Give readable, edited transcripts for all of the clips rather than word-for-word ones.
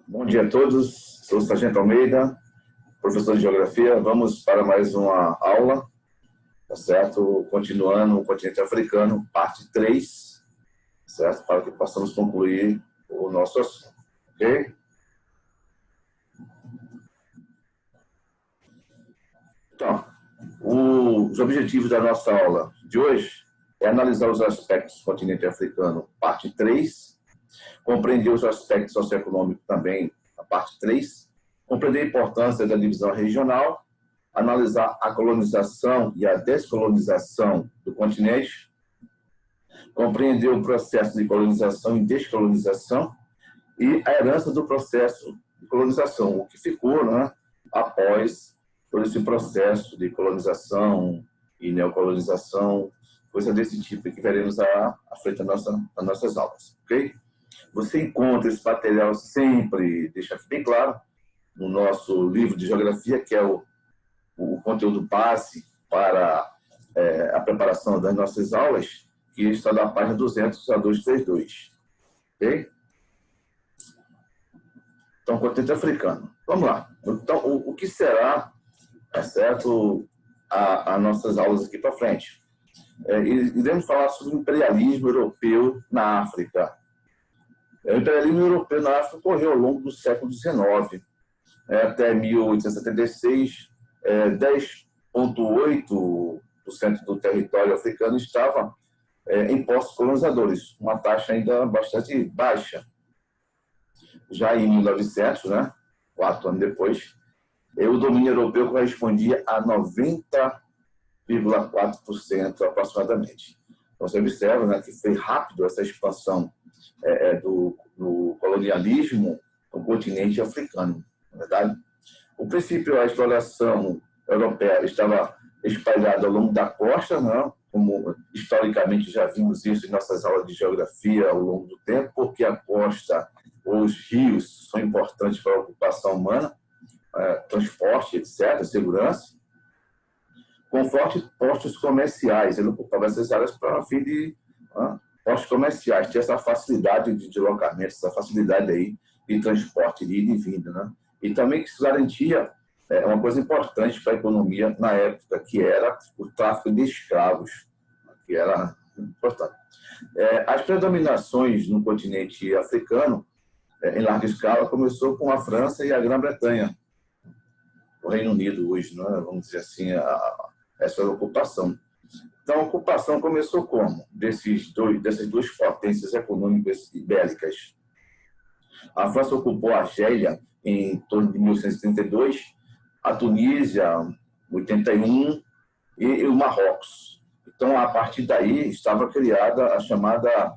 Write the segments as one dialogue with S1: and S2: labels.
S1: Bom dia a todos, sou o Sargento Almeida, professor de Geografia. Vamos para mais uma aula, tá certo? Continuando o continente africano, parte 3, certo? Para que possamos concluir o nosso assunto, ok? Então, os objetivos da nossa aula de hoje é analisar os aspectos do continente africano, parte 3, compreender os aspectos socioeconômicos também, a parte 3, compreender a importância da divisão regional, analisar a colonização e a descolonização do continente, compreender o processo de colonização e descolonização e a herança do processo de colonização, o que ficou, né, após todo esse processo de colonização e neocolonização, coisa desse tipo, que veremos à frente das nossas aulas, ok? Você encontra esse material sempre, deixa bem claro, no nosso livro de geografia, que é o conteúdo base para a preparação das nossas aulas, que está da página 200 a 232. Ok? Então, continente africano. Vamos lá. Então, o que será, tá certo, as nossas aulas aqui para frente? Iremos falar sobre o imperialismo europeu na África. O imperialismo europeu na África ocorreu ao longo do século XIX, até 1876, 10,8% do território africano estava em postos colonizadores, uma taxa ainda bastante baixa. Já em 1900, né, 4 anos depois, o domínio europeu correspondia a 90,4% aproximadamente. Então, você observa, né, que foi rápido essa expansão do colonialismo no continente africano, na verdade. O princípio, a exploração europeia estava espalhada ao longo da costa, né, como historicamente já vimos isso em nossas aulas de geografia ao longo do tempo, porque a costa, os rios são importantes para a ocupação humana, transporte, etc., segurança, com fortes postos comerciais. Ele ocupava essas áreas para fim de postos comerciais, tinha essa facilidade de deslocamento, essa facilidade aí de transporte, de ida e vinda, né? E também que isso garantia uma coisa importante para a economia na época, que era o tráfico de escravos, que era importante. As predominações no continente africano, em larga escala, começou com a França e a Grã-Bretanha, o Reino Unido hoje, né? Vamos dizer assim, essa ocupação. Então, a ocupação começou como? Dessas duas potências econômicas e bélicas. A França ocupou a Argélia em torno de 1832, a Tunísia, 81, e o Marrocos. Então, a partir daí, estava criada a chamada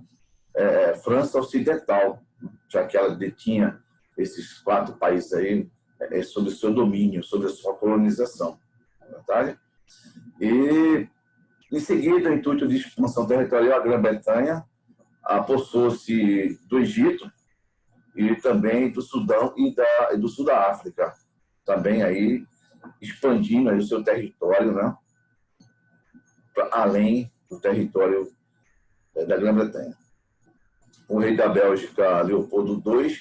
S1: França Ocidental, já que ela detinha esses 4 países aí sob o seu domínio, sob a sua colonização. Não é verdade? E, em seguida, o intuito de expansão territorial, a Grã-Bretanha apossou-se do Egito e também do Sudão e do sul da África, também aí expandindo aí o seu território, né, além do território da Grã-Bretanha. O rei da Bélgica, Leopoldo II,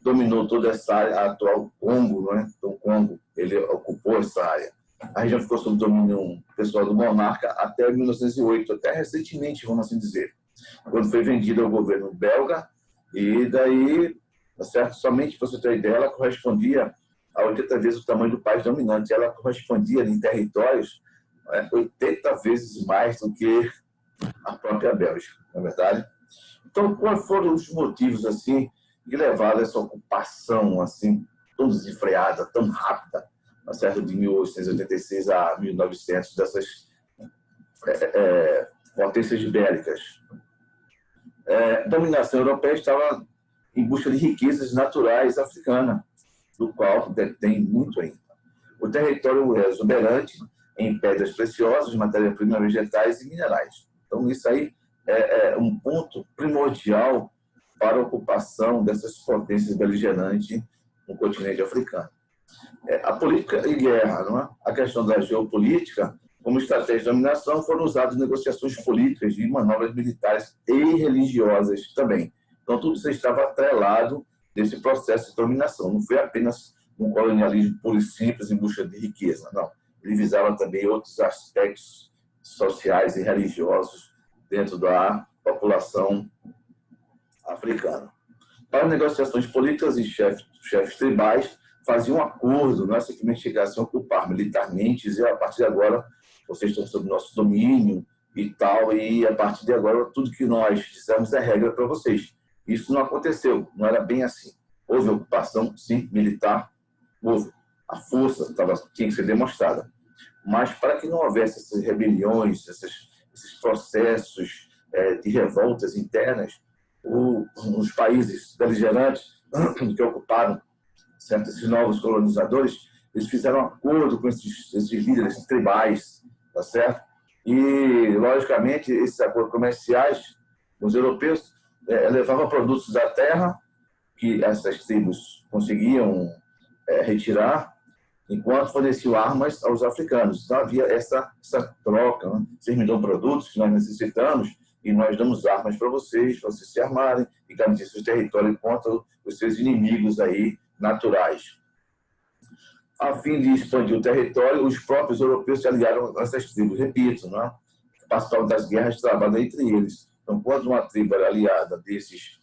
S1: dominou toda essa área, a atual Congo, né? Então, Congo, ele ocupou essa área. A região ficou sob domínio pessoal do monarca até 1908, até recentemente, vamos assim dizer, quando foi vendida ao governo belga, e daí, tá certo? Somente para você ter ideia, ela correspondia a 80 vezes o tamanho do país dominante. Ela correspondia em territórios 80 vezes mais do que a própria Bélgica, não é verdade? Então, quais foram os motivos assim que levaram a essa ocupação assim tão desenfreada, tão rápida, tá certo? De 1886 a 1900 dessas potências bélicas? A dominação europeia estava em busca de riquezas naturais africanas, do qual detém muito ainda. O território é exuberante em pedras preciosas, matérias-primas vegetais e minerais. Então, isso aí é um ponto primordial para a ocupação dessas potências beligerantes no continente africano. A política e guerra, não é? A questão da geopolítica, como estratégia de dominação, foram usadas negociações políticas e manobras militares e religiosas também. Então, tudo isso estava atrelado desse processo de dominação. Não foi apenas um colonialismo puro e simples em busca de riqueza, não. Ele visava também outros aspectos sociais e religiosos dentro da população africana. Para negociações políticas e chefes tribais faziam um acordo, não é simplesmente chegassem a ocupar militarmente e dizer, a partir de agora vocês estão sob nosso domínio e tal, e a partir de agora tudo que nós dissemos é regra para vocês. Isso não aconteceu, não era bem assim. Houve ocupação, sim, militar, houve. A força tinha que ser demonstrada. Mas para que não houvesse essas rebeliões, esses processos de revoltas internas, os países beligerantes que ocuparam esses novos colonizadores, eles fizeram um acordo com esses líderes tribais, tá certo? E, logicamente, esses acordos comerciais, os europeus levavam produtos da terra que essas tribos conseguiam retirar, enquanto forneciam armas aos africanos. Então, havia essa troca. Né? Vocês me dão produtos que nós necessitamos e nós damos armas para vocês se armarem e garantir seu território contra os seus inimigos aí naturais. A fim de expandir o território, os próprios europeus se aliaram a essas tribos, repito, né? Participavam das guerras travadas entre eles. Então, quando uma tribo era aliada desses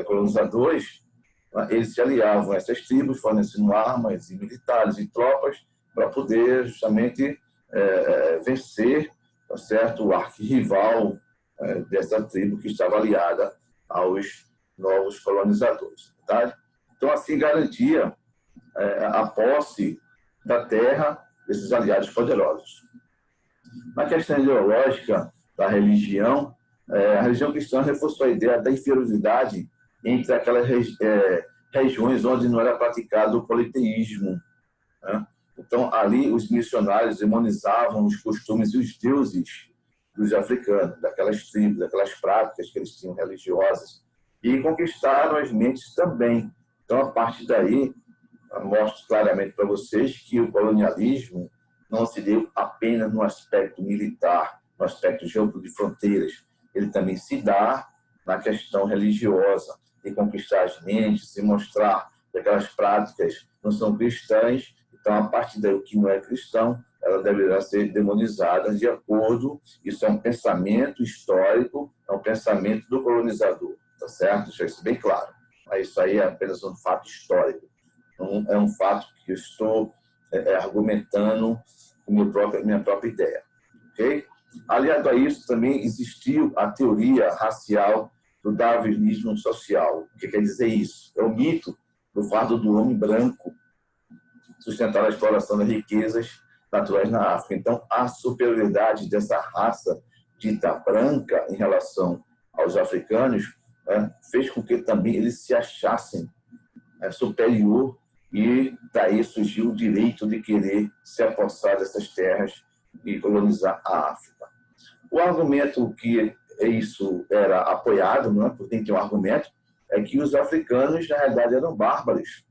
S1: colonizadores, eles se aliavam a essas tribos, fornecendo armas e militares e tropas para poder justamente vencer, tá certo, o arquirrival dessa tribo que estava aliada aos novos colonizadores. Tá? Então, assim, garantia a posse da terra desses aliados poderosos. Na questão ideológica da religião, a religião cristã reforçou a ideia da inferioridade entre aquelas regiões onde não era praticado o politeísmo. Né? Então, ali, os missionários demonizavam os costumes e os deuses dos africanos, daquelas tribos, daquelas práticas que eles tinham religiosas, e conquistaram as mentes também. Então, a partir daí, eu mostro claramente para vocês que o colonialismo não se deu apenas no aspecto militar, no aspecto de fronteiras. Ele também se dá na questão religiosa, de conquistar as mentes e mostrar que aquelas práticas não são cristãs. Então, a partir daí, o que não é cristão, ela deverá ser demonizada de acordo. Isso é um pensamento histórico, é um pensamento do colonizador, tá certo? Deixa isso bem claro. Mas isso aí é apenas um fato histórico. Não é um fato que eu estou argumentando com minha própria ideia. Okay? Aliado a isso, também existiu a teoria racial do darwinismo social. O que quer dizer isso? É o mito do fardo do homem branco sustentar a exploração das riquezas naturais na África. Então, a superioridade dessa raça dita branca em relação aos africanos fez com que também eles se achassem superior, e daí surgiu o direito de querer se apossar dessas terras e colonizar a África. O argumento que isso era apoiado, não é? Porque tem um argumento, é que os africanos, na realidade, eram bárbaros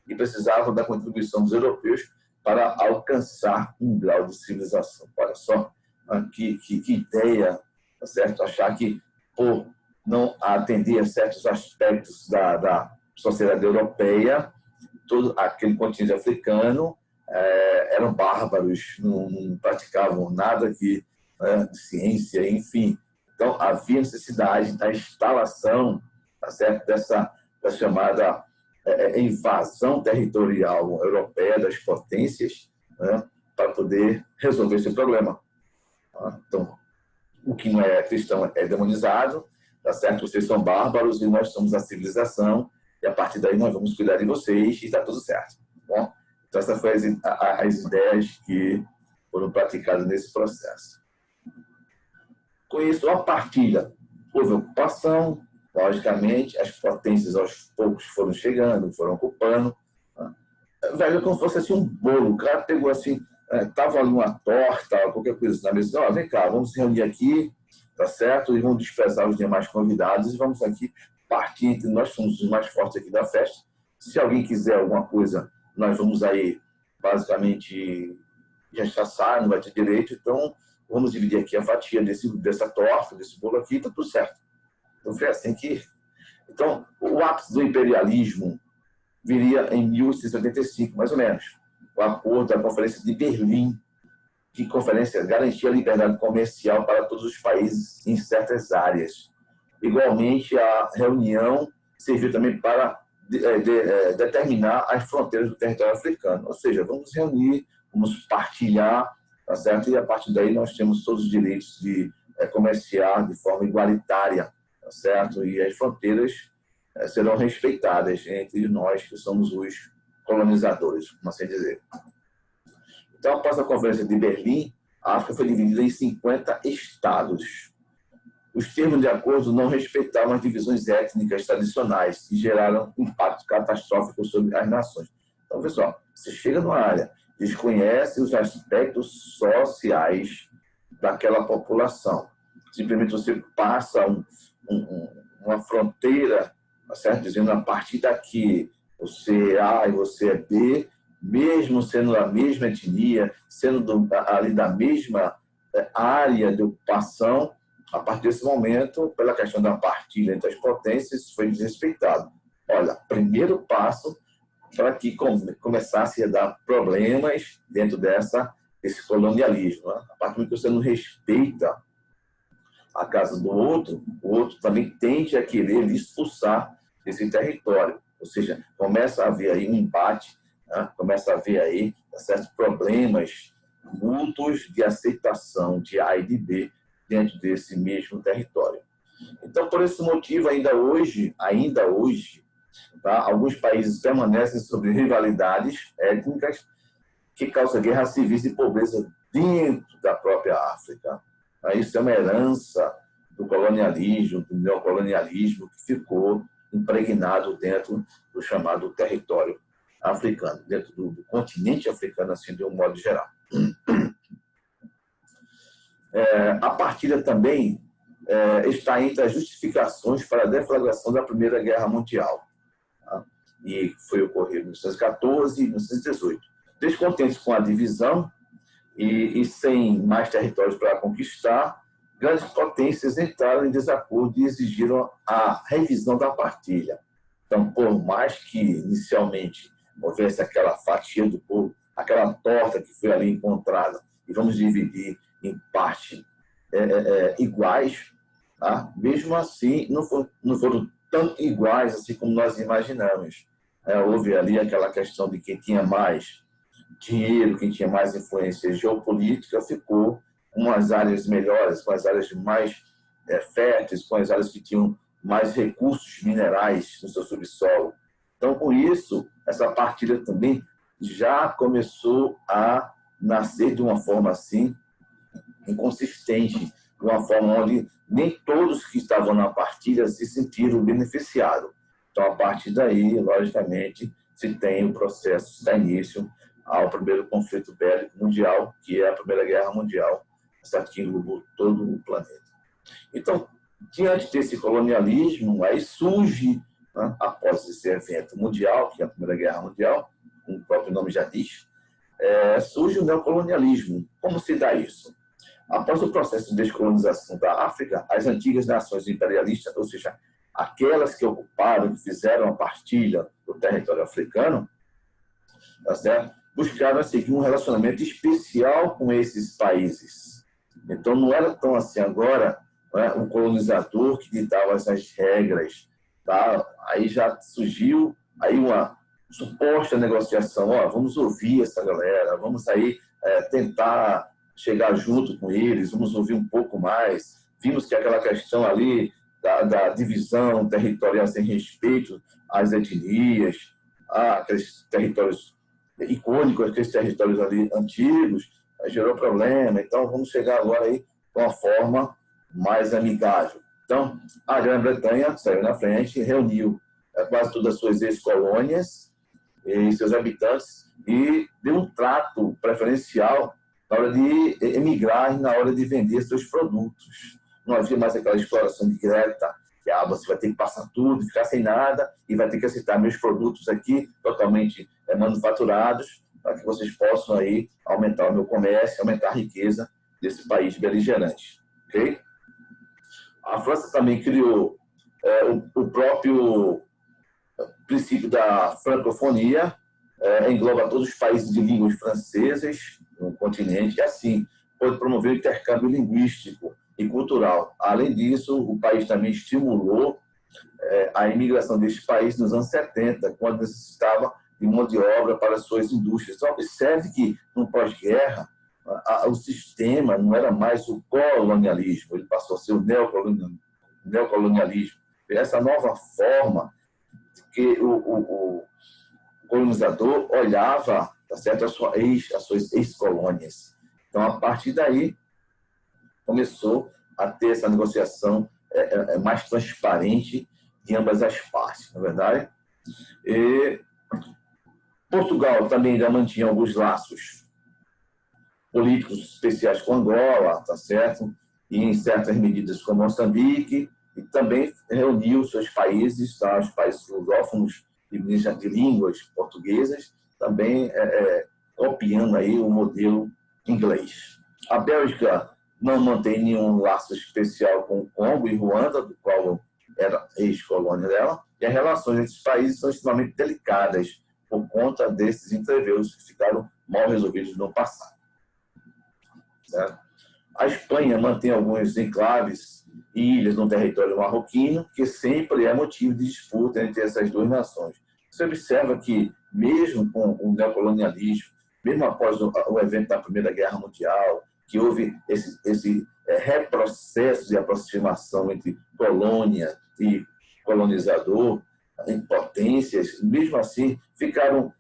S1: e precisavam da contribuição dos europeus para alcançar um grau de civilização. Olha só que ideia, tá certo? Achar que, por não atender a certos aspectos da sociedade europeia, todo aquele continente africano eram bárbaros, não praticavam nada de ciência, enfim. Então, havia necessidade da instalação, tá certo? dessa chamada invasão territorial europeia das potências, né, para poder resolver esse problema. Então, o que não é cristão é demonizado, tá certo? Vocês são bárbaros e nós somos a civilização, e a partir daí nós vamos cuidar de vocês e está tudo certo. Bom, então, essas foram as ideias que foram praticadas nesse processo. Com isso, a partilha, houve ocupação, logicamente, as potências aos poucos foram chegando, foram ocupando. Velho, como se fosse assim, um bolo. O cara pegou assim, estava ali uma torta, qualquer coisa na mesa, vem cá, vamos se reunir aqui, tá certo? E vamos desprezar os demais convidados e vamos aqui partir entre nós, somos os mais fortes aqui da festa. Se alguém quiser alguma coisa, nós vamos aí, basicamente, rechaçar, não vai ter direito, então vamos dividir aqui a fatia dessa torta, desse bolo aqui, tá tudo certo. Então foi assim que Então, o ápice do imperialismo viria em 1885, mais ou menos, o acordo da Conferência de Berlim, que conferência garantia a liberdade comercial para todos os países em certas áreas. Igualmente, a reunião serviu também para determinar as fronteiras do território africano. Ou seja, vamos reunir, vamos partilhar, tá certo? E a partir daí nós temos todos os direitos de comerciar de forma igualitária, tá certo? E as fronteiras serão respeitadas entre nós que somos os colonizadores, como assim dizer. Então, após a Conferência de Berlim, a África foi dividida em 50 estados. Os termos de acordo não respeitavam as divisões étnicas tradicionais e geraram impacto catastrófico sobre as nações. Então, pessoal, você chega numa área, desconhece os aspectos sociais daquela população. Simplesmente você passa uma fronteira, certo? Dizendo, a partir daqui, você é A e você é B, mesmo sendo a mesma etnia, sendo ali da mesma área de ocupação, a partir desse momento, pela questão da partilha entre as potências, isso foi desrespeitado. Olha, primeiro passo para que começasse a dar problemas dentro desse colonialismo. Né? A partir do que você não respeita a casa do outro, o outro também tende a querer lhe expulsar desse território. Ou seja, começa a haver aí um embate, né? Começa a haver aí certos problemas mútuos de aceitação de A e de B dentro desse mesmo território. Então, por esse motivo, ainda hoje, tá, alguns países permanecem sobre rivalidades étnicas que causam guerras civis e pobreza dentro da própria África. Isso é uma herança do colonialismo, do neocolonialismo, que ficou impregnado dentro do chamado território africano, dentro do continente africano, assim, de um modo geral. A partilha também está entre as justificações para a deflagração da Primeira Guerra Mundial, tá? E foi ocorrido em 1914 e 1918. Descontentes com a divisão e sem mais territórios para conquistar, grandes potências entraram em desacordo e exigiram a revisão da partilha. Então, por mais que inicialmente houvesse aquela fatia do povo, aquela torta que foi ali encontrada, e vamos dividir em parte iguais, tá? Mesmo assim, não foram tão iguais assim como nós imaginamos. Houve ali aquela questão de quem tinha mais dinheiro, quem tinha mais influência geopolítica, ficou com as áreas melhores, com as áreas mais férteis, com as áreas que tinham mais recursos minerais no seu subsolo. Então, com isso, essa partilha também já começou a nascer de uma forma assim, inconsistente, de uma forma onde nem todos que estavam na partilha se sentiram beneficiados. Então, a partir daí, logicamente, se tem o processo, se dá início ao primeiro conflito bélico mundial, que é a Primeira Guerra Mundial, certo? Que englobou todo o planeta. Então, diante desse colonialismo, aí surge, né, após esse evento mundial, que é a Primeira Guerra Mundial, como o próprio nome já diz, surge o neocolonialismo. Como se dá isso? Após o processo de descolonização da África, as antigas nações imperialistas, ou seja, aquelas que ocuparam, que fizeram a partilha do território africano, tá certo? Buscaram seguir um relacionamento especial com esses países. Então, não era tão assim agora, né, um colonizador que ditava essas regras. Tá? Aí já surgiu aí uma suposta negociação. Vamos ouvir essa galera, vamos aí tentar chegar junto com eles, vamos ouvir um pouco mais. Vimos que aquela questão ali da divisão territorial sem respeito às etnias, aqueles territórios icônicos, aqueles territórios ali antigos, gerou problema. Então, vamos chegar agora aí com uma forma mais amigável. Então, a Grã-Bretanha saiu na frente, reuniu quase todas as suas ex-colônias e seus habitantes e deu um trato preferencial na hora de emigrar e na hora de vender seus produtos. Não havia mais aquela exploração direta, que você vai ter que passar tudo, ficar sem nada e vai ter que aceitar meus produtos aqui totalmente manufaturados para que vocês possam aí aumentar o meu comércio, aumentar a riqueza desse país beligerante. Ok? A França também criou O próprio princípio da francofonia engloba todos os países de línguas francesas no continente, e assim pode promover o intercâmbio linguístico e cultural. Além disso, o país também estimulou a imigração deste país nos anos 70, quando necessitava de mão de obra para suas indústrias. Então, observe que, no pós-guerra, o sistema não era mais o colonialismo, ele passou a ser o neocolonialismo. Essa nova forma que o colonizador olhava, tá certo, as suas ex-colônias. Então, a partir daí, começou a ter essa negociação mais transparente de ambas as partes, na verdade. E Portugal também ainda mantinha alguns laços políticos especiais com Angola, tá certo? E em certas medidas com Moçambique, e também reuniu seus países, tá? Os países lusófonos de línguas portuguesas, também copiando aí o modelo inglês. A Bélgica não mantém nenhum laço especial com o Congo e Ruanda, do qual era ex-colônia dela, e as relações entre os países são extremamente delicadas por conta desses entreveiros que ficaram mal resolvidos no passado. Certo? A Espanha mantém alguns enclaves e ilhas no território marroquino, que sempre é motivo de disputa entre essas duas nações. Você observa que, mesmo com o neocolonialismo, mesmo após o evento da Primeira Guerra Mundial, que houve esse reprocesso de aproximação entre colônia e colonizador, em potências, mesmo assim, ficaram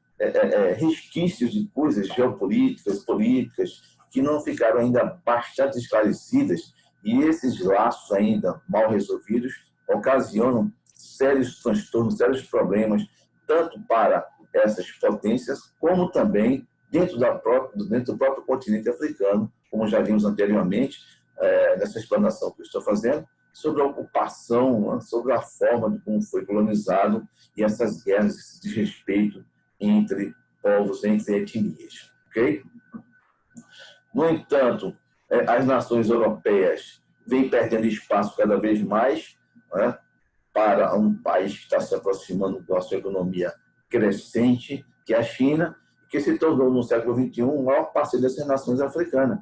S1: resquícios de coisas geopolíticas, políticas, que não ficaram ainda bastante esclarecidas, e esses laços ainda mal resolvidos ocasionam sérios transtornos, sérios problemas, tanto para essas potências, como também dentro do próprio continente africano, como já vimos anteriormente, nessa explanação que eu estou fazendo, sobre a ocupação, sobre a forma de como foi colonizado e essas guerras, esse desrespeito entre povos, entre etnias. Okay? No entanto, as nações europeias vêm perdendo espaço cada vez mais, né, para um país que está se aproximando da sua economia crescente, que é a China, que se tornou, no século XXI, o maior parceiro dessas nações africanas.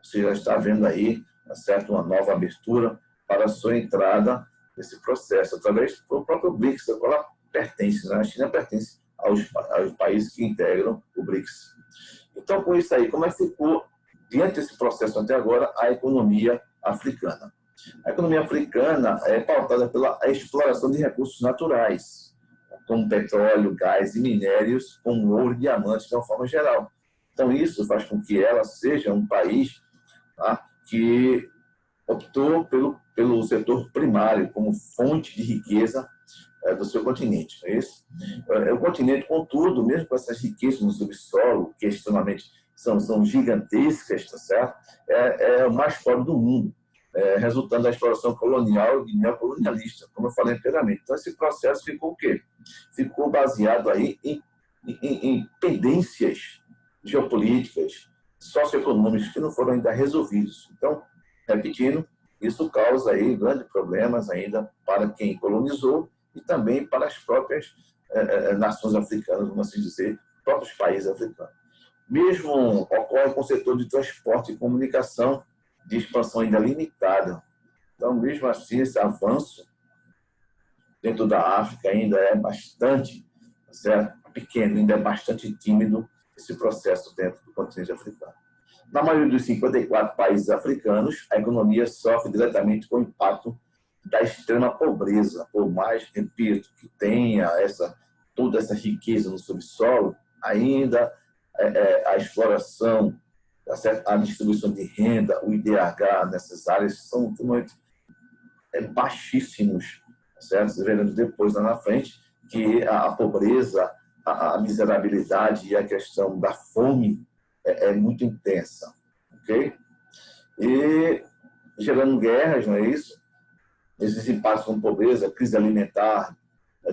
S1: Você já está vendo aí, certo, uma nova abertura para a sua entrada nesse processo, através do próprio BRICS, a qual ela pertence, né? A China pertence aos países que integram o BRICS. Então, com isso aí, como é que ficou, diante desse processo até agora, a economia africana? A economia africana é pautada pela exploração de recursos naturais, como petróleo, gás e minérios, como ouro e diamantes, de uma forma geral. Então, isso faz com que ela seja um país, tá, que optou pelo setor primário como fonte de riqueza do seu continente. É isso? O continente, contudo, mesmo com essas riquezas no subsolo, que extremamente são gigantescas, tá certo? É o mais pobre do mundo, resultando da exploração colonial e neocolonialista, como eu falei anteriormente. Então, esse processo ficou o quê? Ficou baseado aí em pendências geopolíticas, socioeconômicas, que não foram ainda resolvidos. Então, repetindo, isso causa aí grandes problemas ainda para quem colonizou e também para as próprias nações africanas, vamos assim dizer, próprios países africanos. Mesmo ocorre com o setor de transporte e comunicação, de expansão ainda limitada. Então, mesmo assim, esse avanço dentro da África ainda é bastante, certo? Pequeno, ainda é bastante tímido esse processo dentro do continente africano. Na maioria dos 54 países africanos, a economia sofre diretamente com o impacto da extrema pobreza. Por mais, repito, que tenha toda essa riqueza no subsolo, ainda a exploração, a distribuição de renda, o IDH nessas áreas são muito baixíssimos. Certo? Veremos depois, lá na frente, que a pobreza, a miserabilidade e a questão da fome é muito intensa, ok? E gerando guerras, não é isso? Esses impactos como pobreza, crise alimentar,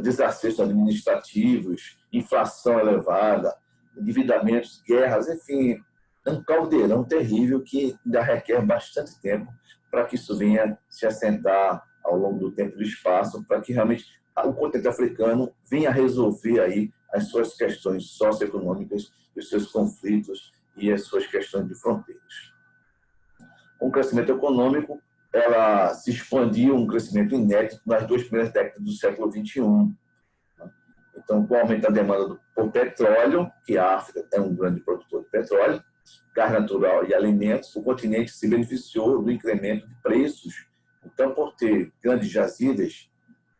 S1: desacessos administrativos, inflação elevada, endividamentos, guerras, enfim, é um caldeirão terrível que ainda requer bastante tempo para que isso venha se assentar ao longo do tempo e do espaço, para que realmente o continente africano venha resolver aí as suas questões socioeconômicas, os seus conflitos e as suas questões de fronteiras. Com o crescimento econômico, ela se expandiu, um crescimento inédito nas 2 primeiras décadas do século XXI. Então, com o aumento da demanda por petróleo, que a África é um grande produtor de petróleo, gás natural e alimentos, o continente se beneficiou do incremento de preços. Então, por ter grandes jazidas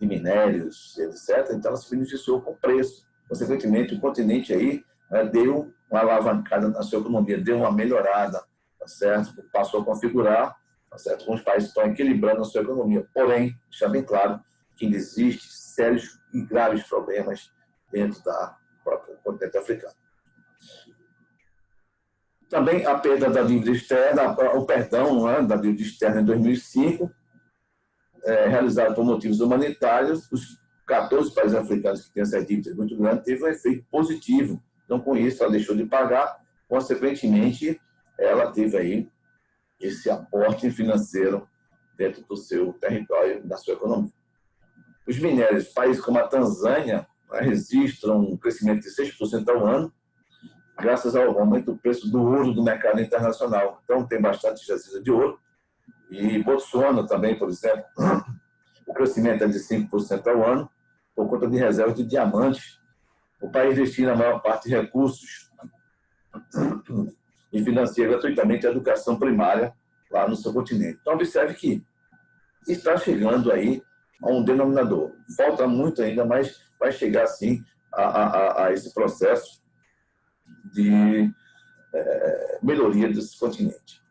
S1: de minérios, etc., então ela se beneficiou com o preço. Consequentemente, o continente aí deu uma alavancada na sua economia, deu uma melhorada, tá certo? Passou a configurar, tá certo? Com os países estão equilibrando a sua economia. Porém, deixa bem claro que ainda existem sérios e graves problemas dentro da própria continente africano. Também a perda da dívida externa, o perdão da dívida externa em 2005, realizado por motivos humanitários, os 14 países africanos que têm essas dívidas muito grandes, teve um efeito positivo. Então, com isso, ela deixou de pagar, consequentemente, ela teve aí esse aporte financeiro dentro do seu território, da sua economia. Os minérios, países como a Tanzânia, registram um crescimento de 6% ao ano, graças ao aumento do preço do ouro do mercado internacional. Então, tem bastante jazida de ouro. E Botsuana também, por exemplo, o crescimento é de 5% ao ano, por conta de reservas de diamantes. O país destina a maior parte de recursos e financia gratuitamente a educação primária lá no seu continente. Então, observe que está chegando aí a um denominador. Falta muito ainda, mas vai chegar, sim, a esse processo de melhoria desse continente.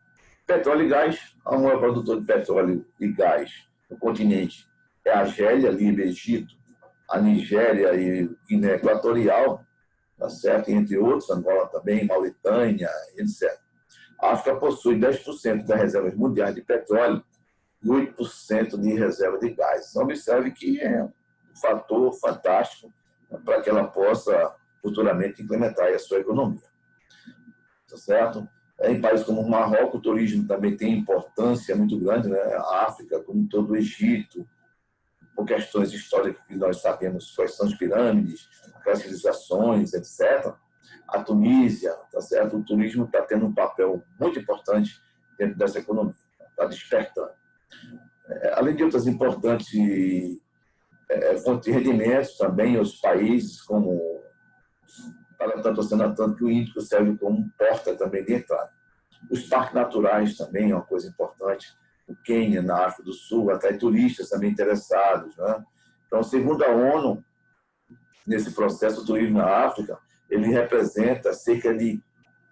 S1: Petróleo e gás, a maior produtor de petróleo e gás no continente é a Argélia, Líbia, Egito, a Nigéria e Guiné Equatorial, tá certo? Entre outros, Angola também, Mauritânia, etc. A África possui 10% das reservas mundiais de petróleo e 8% de reserva de gás. Então, observe que é um fator fantástico para que ela possa futuramente implementar a sua economia. Tá certo? Em países como o Marrocos, o turismo também tem importância muito grande, né? A África, como todo o Egito, por questões históricas que nós sabemos quais são as pirâmides, as civilizações, etc. A Tunísia, tá certo? O turismo está tendo um papel muito importante dentro dessa economia, está despertando. Além de outras importantes fontes de rendimentos também, os países como para tanto o Oceano Atlântico e o Índico serve como porta também de entrada. Os parques naturais também é uma coisa importante. O Quênia, na África do Sul, atrai turistas também interessados, né? Então, segundo a ONU, nesse processo, o turismo na África, ele representa cerca de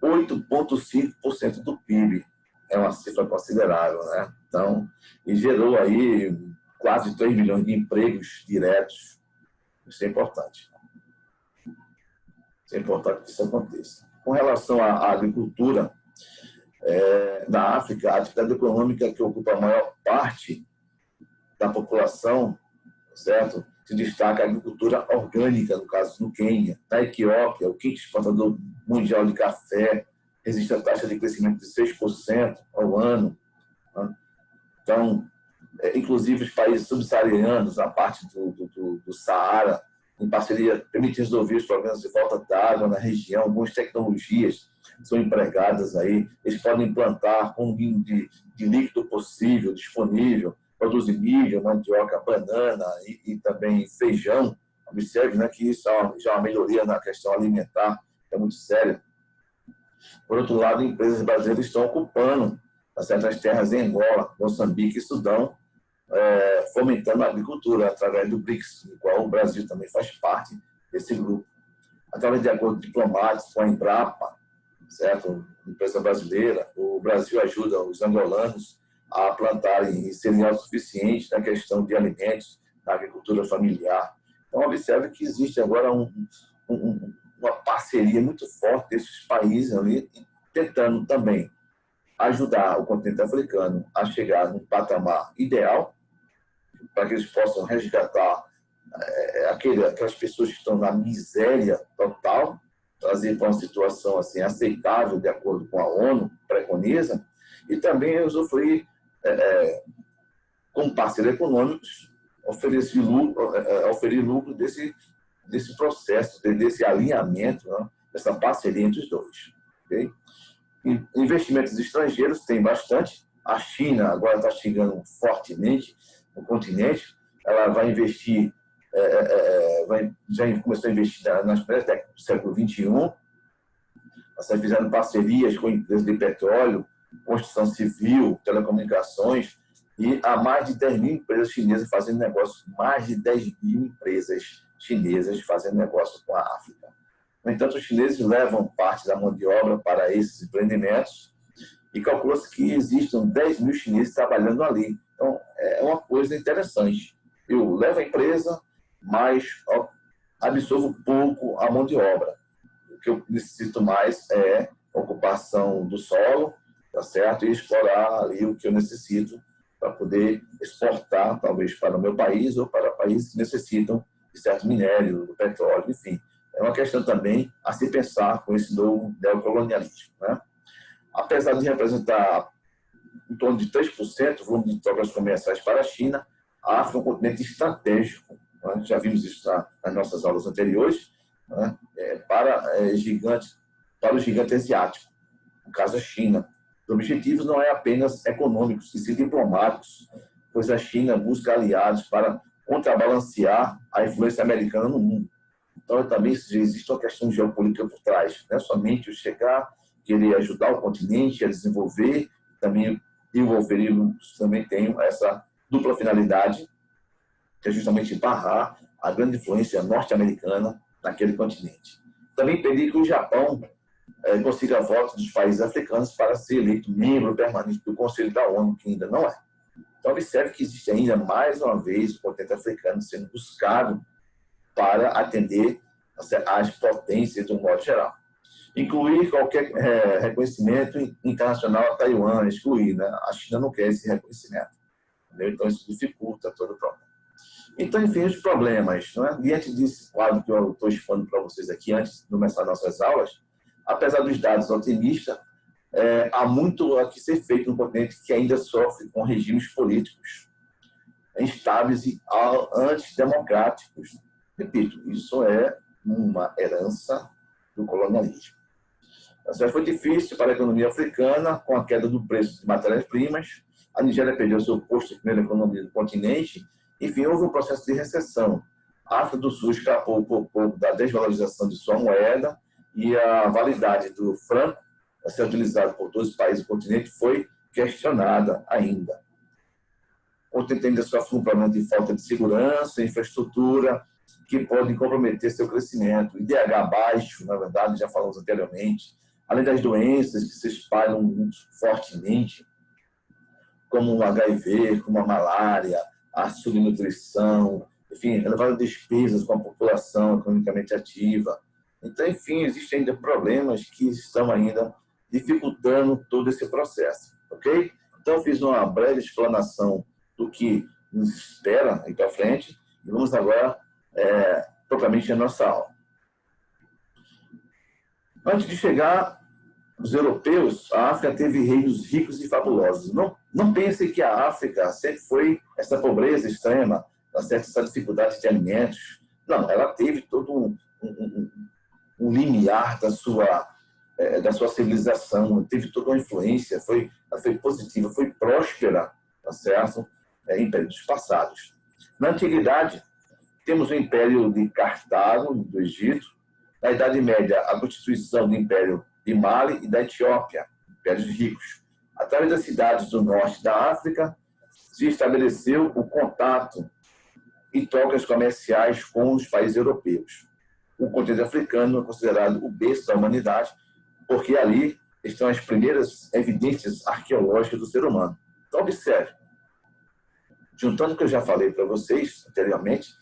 S1: 8,5% do PIB. É uma cifra considerável, né? Então, e gerou aí quase 3 milhões de empregos diretos. Isso é importante. É importante que isso aconteça. Com relação à agricultura, na África, a atividade econômica que ocupa a maior parte da população, certo? Se destaca a agricultura orgânica, no caso no Quênia. Na Etiópia, o quinto exportador mundial de café, existe a taxa de crescimento de 6% ao ano. Né? Então, inclusive os países subsaarianos, a parte do Saara, em parceria, permite resolver os problemas de falta d'água na região. Algumas tecnologias são empregadas aí. Eles podem plantar com o mínimo de líquido possível, disponível, produzir milho, mandioca, banana e também feijão. Observe, né, que isso já é uma melhoria na questão alimentar, é muito séria. Por outro lado, empresas brasileiras estão ocupando certas terras em Angola, Moçambique e Sudão, fomentando a agricultura através do BRICS, do qual o Brasil também faz parte desse grupo. Através de acordos diplomáticos com a Embrapa, certo? Empresa brasileira, o Brasil ajuda os angolanos a plantarem cereal suficiente na questão de alimentos, na agricultura familiar. Então, observe que existe agora uma parceria muito forte desses países ali, tentando também ajudar o continente africano a chegar num patamar ideal, para que eles possam resgatar aquelas pessoas que estão na miséria total, trazer para uma situação assim, aceitável, de acordo com a ONU, preconiza, e também usufruir como parceiros econômicos, oferir lucro desse processo, desse alinhamento, né? Dessa parceria entre os dois. Okay? Investimentos estrangeiros tem bastante. A China agora está chegando fortemente no continente. Ela vai investir, já começou a investir nas primeiras décadas do século XXI. Elas fizeram parcerias com empresas de petróleo, construção civil, telecomunicações, e há mais de 10 mil empresas chinesas fazendo negócio, mais de 10 mil empresas chinesas fazendo negócio com a África. No entanto, os chineses levam parte da mão de obra para esses empreendimentos e calcula-se que existam 10 mil chineses trabalhando ali. Então, é uma coisa interessante. Eu levo a empresa, mas absorvo pouco a mão de obra. O que eu necessito mais é a ocupação do solo, tá certo? E explorar ali o que eu necessito para poder exportar, talvez, para o meu país ou para países que necessitam de certo minério, do petróleo, enfim. É uma questão também a se pensar com esse novo neocolonialismo, né? Apesar de representar em torno de 3% do volume de trocas comerciais para a China, a África é um continente estratégico, né? Já vimos isso nas nossas aulas anteriores, né? Para o gigante asiático, no caso a China. Os objetivos não é apenas econômicos, e sim diplomáticos, pois a China busca aliados para contrabalancear a influência americana no mundo. Então, também existe uma questão geopolítica por trás. Não é somente o chegar, querer ajudar o continente a desenvolver, também envolver, também tem essa dupla finalidade, que é justamente barrar a grande influência norte-americana naquele continente. Também pedir que o Japão consiga votos dos países africanos para ser eleito membro permanente do Conselho da ONU, que ainda não é. Então, observe que existe ainda, mais uma vez, o continente africano sendo buscado para atender às potências de um modo geral. Incluir qualquer reconhecimento internacional a Taiwan, excluir, né? A China não quer esse reconhecimento. Entendeu? Então, isso dificulta todo o problema. Então, enfim, os problemas. Né? Diante desse quadro que eu estou expondo para vocês aqui, antes de começar nossas aulas, apesar dos dados otimistas, há muito a que ser feito no continente que ainda sofre com regimes políticos instáveis e antidemocráticos. Repito, isso é uma herança do colonialismo. Foi difícil para a economia africana, com a queda do preço de matérias-primas. A Nigéria perdeu seu posto de primeira economia do continente. Enfim, houve um processo de recessão. A África do Sul escapou por pouco da desvalorização de sua moeda e a validade do franco, a ser utilizado por todos os países do continente, foi questionada ainda. O continente ainda sofre um problema de falta de segurança, infraestrutura, que podem comprometer seu crescimento. IDH baixo, na verdade, já falamos anteriormente, além das doenças que se espalham muito fortemente, como o HIV, como a malária, a subnutrição, enfim, elevadas despesas com a população economicamente ativa. Então, enfim, existem ainda problemas que estão ainda dificultando todo esse processo, ok? Então, eu fiz uma breve explanação do que nos espera aí para frente e vamos agora propriamente a nossa aula. Antes de chegar os europeus, a África teve reinos ricos e fabulosos. Não pensem que a África sempre foi essa pobreza extrema, essa dificuldade de alimentos. Não, ela teve todo um limiar da sua civilização, teve toda uma influência, ela foi positiva, foi próspera, tá certo? Em períodos passados. Na antiguidade, temos o Império de Cartago, do Egito. Na Idade Média, a constituição do Império de Mali e da Etiópia, impérios ricos. Através das cidades do norte da África, se estabeleceu o contato e trocas comerciais com os países europeus. O continente africano é considerado o berço da humanidade, porque ali estão as primeiras evidências arqueológicas do ser humano. Então, observe. Juntando o que eu já falei para vocês anteriormente,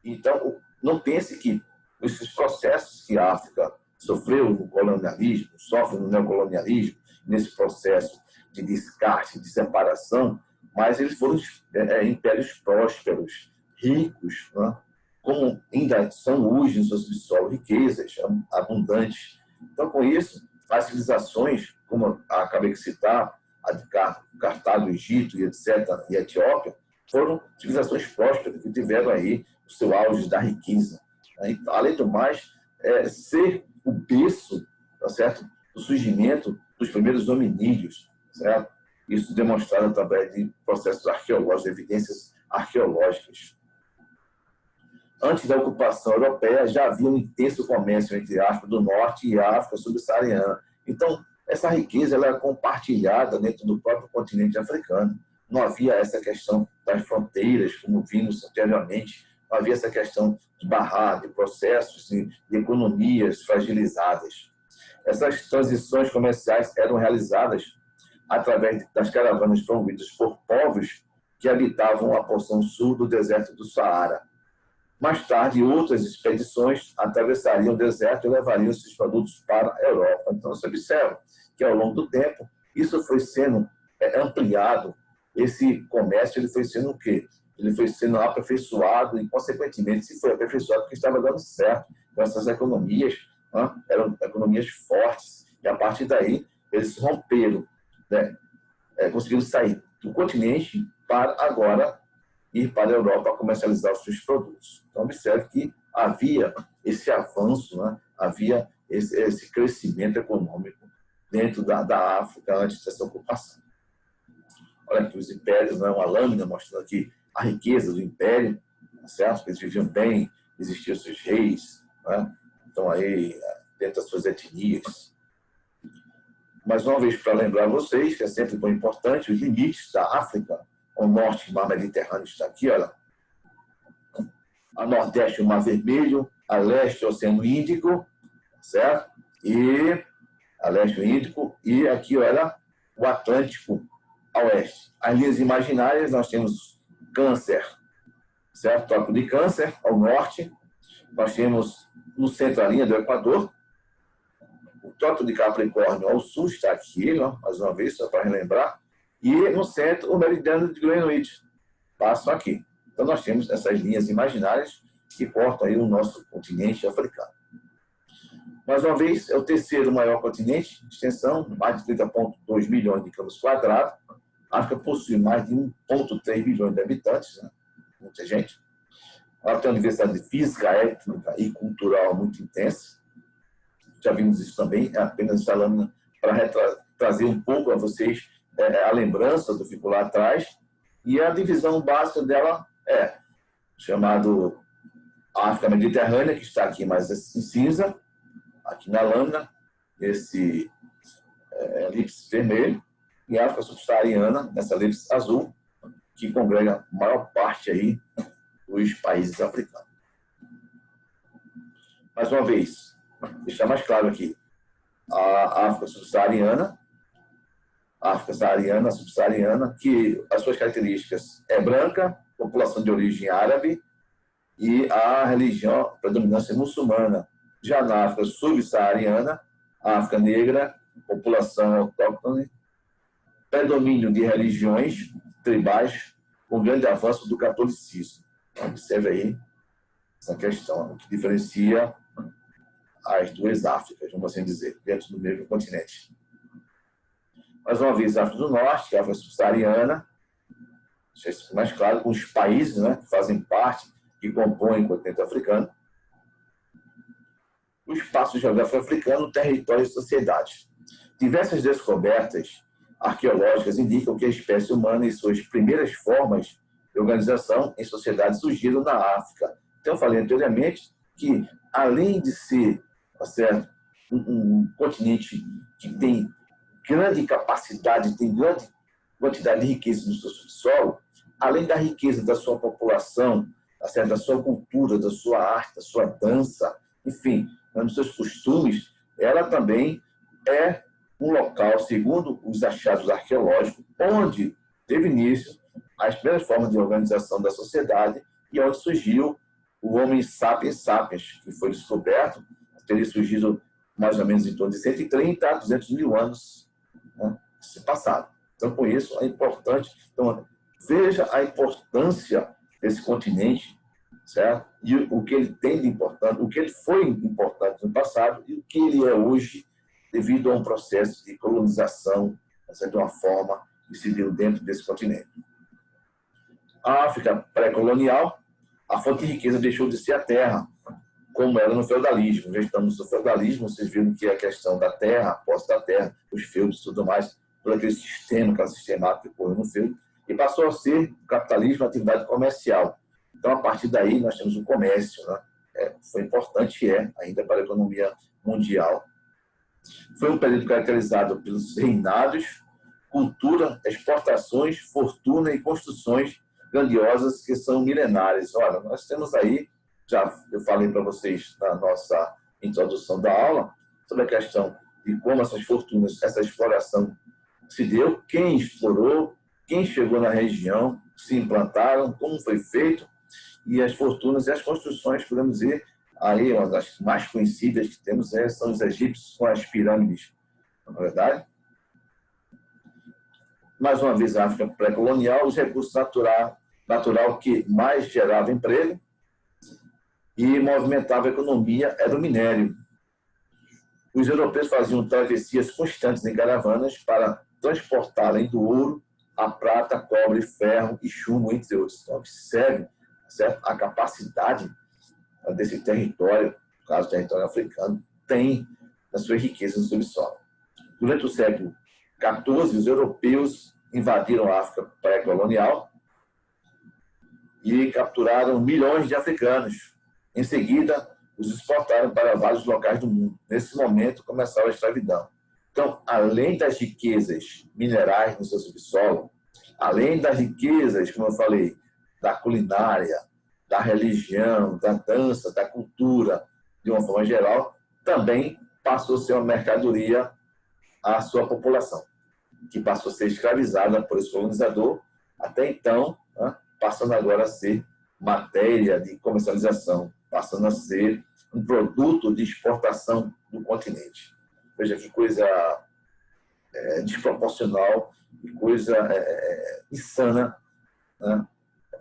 S1: então, não pense que esses processos que a África sofreu no colonialismo, sofre no neocolonialismo, nesse processo de descarte, de separação, mas eles foram impérios prósperos, ricos, né? Como ainda são hoje no seu subsolo, riquezas abundantes. Então, com isso, as civilizações, como acabei de citar, a de Cartago, Egito e etc., e Etiópia, foram civilizações prósperas, que tiveram aí o seu auge da riqueza. Além do mais, ser o berço, tá certo, do surgimento dos primeiros hominídeos, certo? Isso demonstrado através de processos arqueológicos, evidências arqueológicas. Antes da ocupação europeia, já havia um intenso comércio entre a África do Norte e a África subsaariana. Então, essa riqueza ela é compartilhada dentro do próprio continente africano. Não havia essa questão das fronteiras, como vimos anteriormente, não havia essa questão de barrar, de processos, de economias fragilizadas. Essas transições comerciais eram realizadas através das caravanas promovidas por povos que habitavam a porção sul do deserto do Saara. Mais tarde, outras expedições atravessariam o deserto e levariam esses produtos para a Europa. Então, você observa que, ao longo do tempo, isso foi sendo ampliado. Esse comércio ele foi sendo o quê? Ele foi sendo aperfeiçoado e, consequentemente, se foi aperfeiçoado porque estava dando certo. Então, essas economias eram economias fortes. E, a partir daí, eles romperam, né? Conseguiram sair do continente para agora ir para a Europa comercializar os seus produtos. Então, observe que havia esse avanço, né? Havia esse crescimento econômico dentro da África antes dessa ocupação. Olha aqui os impérios, né? Uma lâmina mostrando aqui a riqueza do império, certo? Eles viviam bem, existiam seus reis, né? Então, aí, dentro das suas etnias. Mais uma vez, para lembrar vocês, que é sempre muito importante, os limites da África. Ao norte, o mar Mediterrâneo está aqui, olha. A nordeste, o Mar Vermelho. A leste, o Oceano Índico, certo? E a leste, o Índico. E aqui, olha, o Atlântico a oeste. As linhas imaginárias, nós temos Câncer, certo? Trópico de Câncer, ao norte. Nós temos no centro a linha do Equador. O Trópico de Capricórnio ao sul está aqui, ó, mais uma vez, só para relembrar. E no centro, o meridiano de Greenwich. Passam aqui. Então, nós temos essas linhas imaginárias que cortam aí o nosso continente africano. Mais uma vez, é o terceiro maior continente, de extensão, mais de 30,2 milhões de quilômetros quadrados. A África possui mais de 1,3 bilhões de habitantes, né? Muita gente. Ela tem uma diversidade física, étnica e cultural muito intensa. Já vimos isso também, apenas essa lâmina para trazer um pouco a vocês a lembrança do que ficou lá atrás. E a divisão básica dela é chamado África Mediterrânea, que está aqui mais em cinza, aqui na lâmina, esse elipse vermelho, e a África Subsaariana, nessa elipse azul, que congrega a maior parte aí dos países africanos. Mais uma vez, deixar mais claro aqui, a África Subsaariana, subsaariana, que as suas características é branca, população de origem árabe e a religião, predominância muçulmana. Já na África subsaariana, a África negra, população autóctone, predomínio de religiões tribais, com grande avanço do catolicismo. Observe aí essa questão, o que diferencia as duas Áfricas, vamos assim dizer, dentro do mesmo continente. Mais uma vez, a África do Norte, a África subsaariana, deixa isso mais claro, com os países, né, que fazem parte, que compõem o continente africano. O espaço geográfico africano, território e sociedade. Diversas descobertas arqueológicas indicam que a espécie humana e suas primeiras formas de organização em sociedade surgiram na África. Então, eu falei anteriormente que, além de ser, tá certo, um continente que tem grande capacidade, tem grande quantidade de riqueza no seu subsolo, além da riqueza da sua população, tá certo, da sua cultura, da sua arte, da sua dança, enfim, nos seus costumes, ela também é um local, segundo os achados arqueológicos, onde teve início as primeiras formas de organização da sociedade e onde surgiu o Homo sapiens sapiens, que foi descoberto, teria surgido mais ou menos em torno de 130 a 200 mil anos, né, se passado. Então, com isso, é importante. Então, veja a importância desse continente, certo? E o que ele tem de importante, o que ele foi importante no passado e o que ele é hoje, devido a um processo de colonização de uma forma que se deu dentro desse continente. A África pré-colonial, a fonte de riqueza deixou de ser a terra, como era no feudalismo. Já estamos no feudalismo, vocês viram que a questão da terra, a posse da terra, os feudos e tudo mais, todo aquele sistema, aquela sistemática que ocorreu no feudo, e passou a ser o capitalismo, a atividade comercial. Então, a partir daí, nós temos o comércio, né? Foi importante, ainda para a economia mundial. Foi um período caracterizado pelos reinados, cultura, exportações, fortuna e construções grandiosas que são milenares. Olha, nós temos aí, já eu falei para vocês na nossa introdução da aula, sobre a questão de como essas fortunas, essa exploração se deu, quem explorou, quem chegou na região, se implantaram, como foi feito, e as fortunas e as construções, podemos dizer, aí uma das mais conhecidas que temos são os egípcios com as pirâmides, não é verdade? Mais uma vez, a África pré-colonial, os recursos natural que mais gerava emprego e movimentava a economia era o minério. Os europeus faziam travessias constantes em caravanas para transportar, além do ouro, a prata, cobre, ferro e chumbo, entre outros. Então, observe, certo? A capacidade desse território, no caso do território africano, tem as suas riquezas no subsolo. Durante o século XIV, os europeus invadiram a África pré-colonial e capturaram milhões de africanos. Em seguida, os exportaram para vários locais do mundo. Nesse momento, começou a escravidão. Então, além das riquezas minerais no seu subsolo, além das riquezas, como eu falei, da culinária, da religião, da dança, da cultura, de uma forma geral, também passou a ser uma mercadoria à sua população, que passou a ser escravizada por esse colonizador, até então, né, passando agora a ser matéria de comercialização, passando a ser um produto de exportação do continente. Veja que coisa desproporcional e coisa insana, né?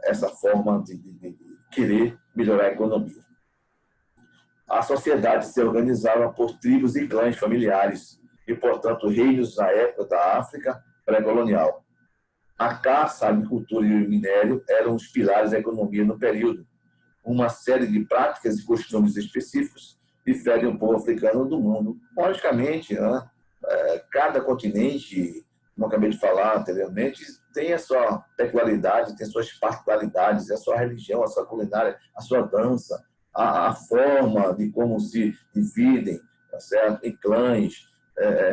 S1: Essa forma de querer melhorar a economia. A sociedade se organizava por tribos e clãs familiares e, portanto, reinos na época da África pré-colonial. A caça, a agricultura e o minério eram os pilares da economia no período. Uma série de práticas e costumes específicos diferem o povo africano do mundo. Logicamente, né? Cada continente, como eu acabei de falar anteriormente, tem a sua peculiaridade, tem suas particularidades, a sua religião, a sua culinária, a sua dança, a forma de como se dividem, tá certo? Em clãs,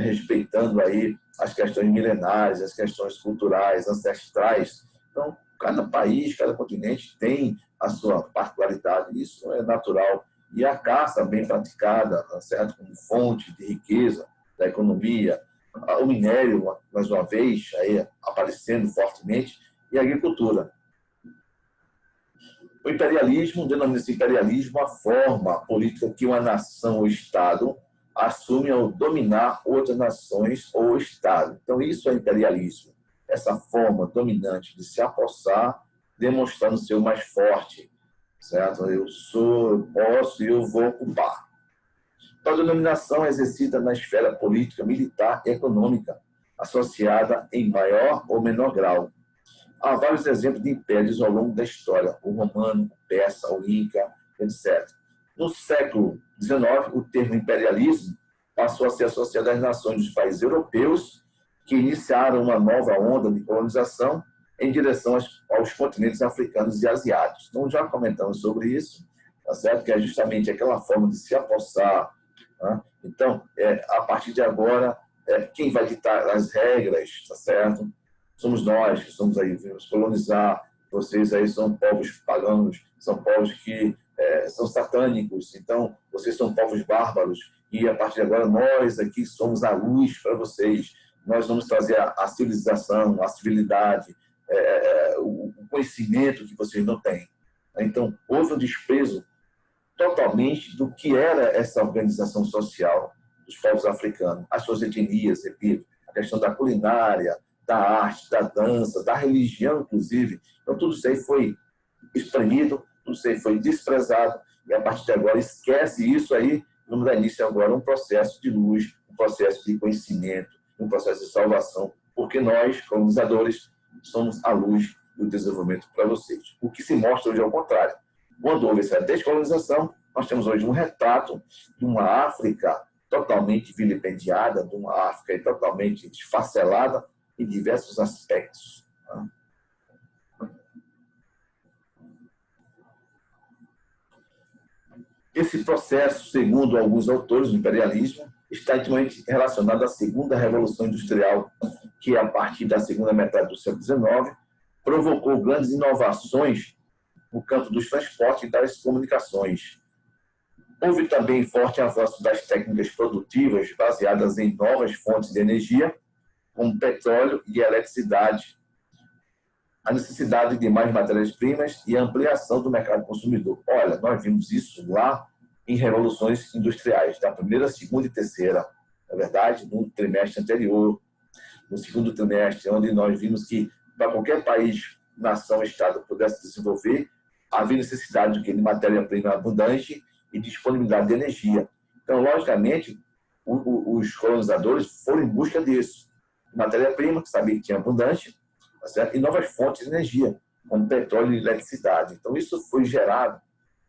S1: respeitando aí as questões milenares, as questões culturais, ancestrais. Então, cada país, cada continente tem a sua particularidade, isso é natural. E a caça bem praticada, tá certo? Como fonte de riqueza da economia, o minério, mais uma vez, aí aparecendo fortemente, e a agricultura. O imperialismo, denomina-se imperialismo a forma política que uma nação ou Estado assume ao dominar outras nações ou Estado. Então, isso é imperialismo. Essa forma dominante de se apossar, demonstrando ser o mais forte, certo? Eu posso e eu vou ocupar. A dominação é exercida na esfera política, militar e econômica, associada em maior ou menor grau. Há vários exemplos de impérios ao longo da história, o romano, o persa, o inca, etc. No século XIX, o termo imperialismo passou a ser associado às nações dos países europeus que iniciaram uma nova onda de colonização em direção aos continentes africanos e asiáticos. Então, já comentamos sobre isso, tá certo? Que é justamente aquela forma de se apossar. Né? Então, a partir de agora, quem vai ditar as regras, tá certo? Somos nós que somos aí, vimos colonizar. Vocês aí são povos pagãos, são povos que são satânicos, então vocês são povos bárbaros e a partir de agora nós aqui somos a luz para vocês. Nós vamos trazer a civilização, a civilidade, o conhecimento que vocês não têm. Então, houve um desprezo totalmente do que era essa organização social dos povos africanos, as suas etnias, repito, a questão da culinária, da arte, da dança, da religião, inclusive. Então, tudo isso aí foi espremido, tudo isso aí foi desprezado, e a partir de agora esquece isso aí, vamos dar início agora a um processo de luz, um processo de conhecimento, um processo de salvação porque nós, colonizadores, somos a luz do desenvolvimento para vocês. O que se mostra hoje é o contrário. Quando houve essa descolonização, nós temos hoje um retrato de uma África totalmente vilipendiada, de uma África totalmente desfacelada em diversos aspectos. Esse processo, segundo alguns autores do imperialismo, está intimamente relacionado à segunda revolução industrial, que a partir da segunda metade do século XIX provocou grandes inovações no campo dos transportes e das comunicações. Houve também forte avanço das técnicas produtivas baseadas em novas fontes de energia, como petróleo e eletricidade, a necessidade de mais matérias-primas e a ampliação do mercado consumidor. Olha, nós vimos isso lá em revoluções industriais, da primeira, segunda e terceira, na verdade, no trimestre anterior, no segundo trimestre, onde nós vimos que para qualquer país, nação, estado pudesse desenvolver, havia necessidade de matéria-prima abundante e disponibilidade de energia. Então, logicamente, os colonizadores foram em busca disso. Matéria-prima, que sabia que tinha abundante, tá certo? E novas fontes de energia, como petróleo e eletricidade. Então, isso foi gerado,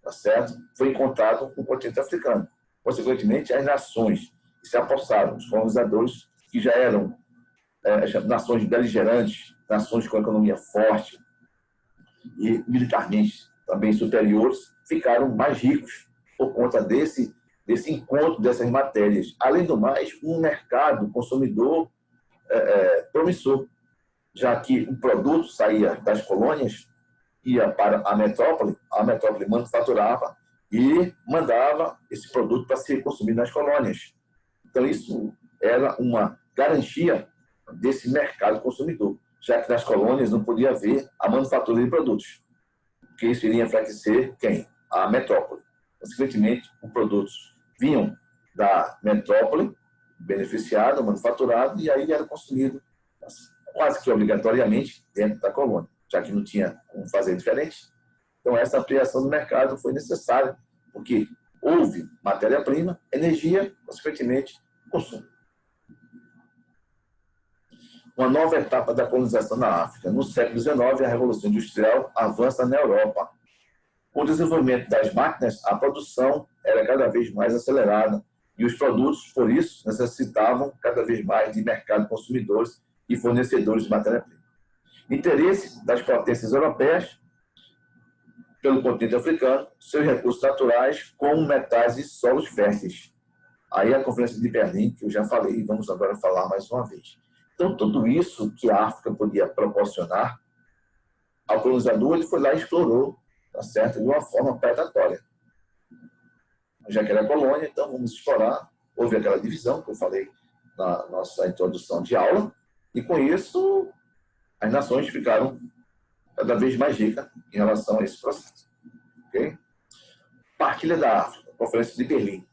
S1: tá certo? Foi encontrado no continente africano. Consequentemente, as nações que se apossaram, os colonizadores, que já eram nações beligerantes, nações com economia forte e militarmente também superiores, ficaram mais ricos por conta desse encontro dessas matérias. Além do mais, um mercado consumidor promissor, já que o produto saía das colônias, ia para a metrópole manufaturava e mandava esse produto para ser consumido nas colônias. Então, isso era uma garantia desse mercado consumidor, já que nas colônias não podia haver a manufatura de produtos, porque isso iria enfraquecer quem? A metrópole. Consequentemente, os produtos vinham da metrópole, beneficiado, manufaturado, e aí era consumido quase que obrigatoriamente dentro da colônia, já que não tinha como fazer diferente. Então, essa ampliação do mercado foi necessária, porque houve matéria-prima, energia, consequentemente, consumo. Uma nova etapa da colonização na África. No século XIX, a Revolução Industrial avança na Europa. Com o desenvolvimento das máquinas, a produção era cada vez mais acelerada e os produtos, por isso, necessitavam cada vez mais de mercado de consumidores e fornecedores de matéria-prima. Interesse das potências europeias pelo continente africano, seus recursos naturais, como metais e solos férteis. Aí a Conferência de Berlim, que eu já falei, e vamos agora falar mais uma vez. Então, tudo isso que a África podia proporcionar ao colonizador, ele foi lá e explorou, tá certo? De uma forma predatória. Já que era colônia, então vamos explorar. Houve aquela divisão que eu falei na nossa introdução de aula, e com isso as nações ficaram cada vez mais ricas em relação a esse processo. Okay? Partilha da África, Conferência de Berlim.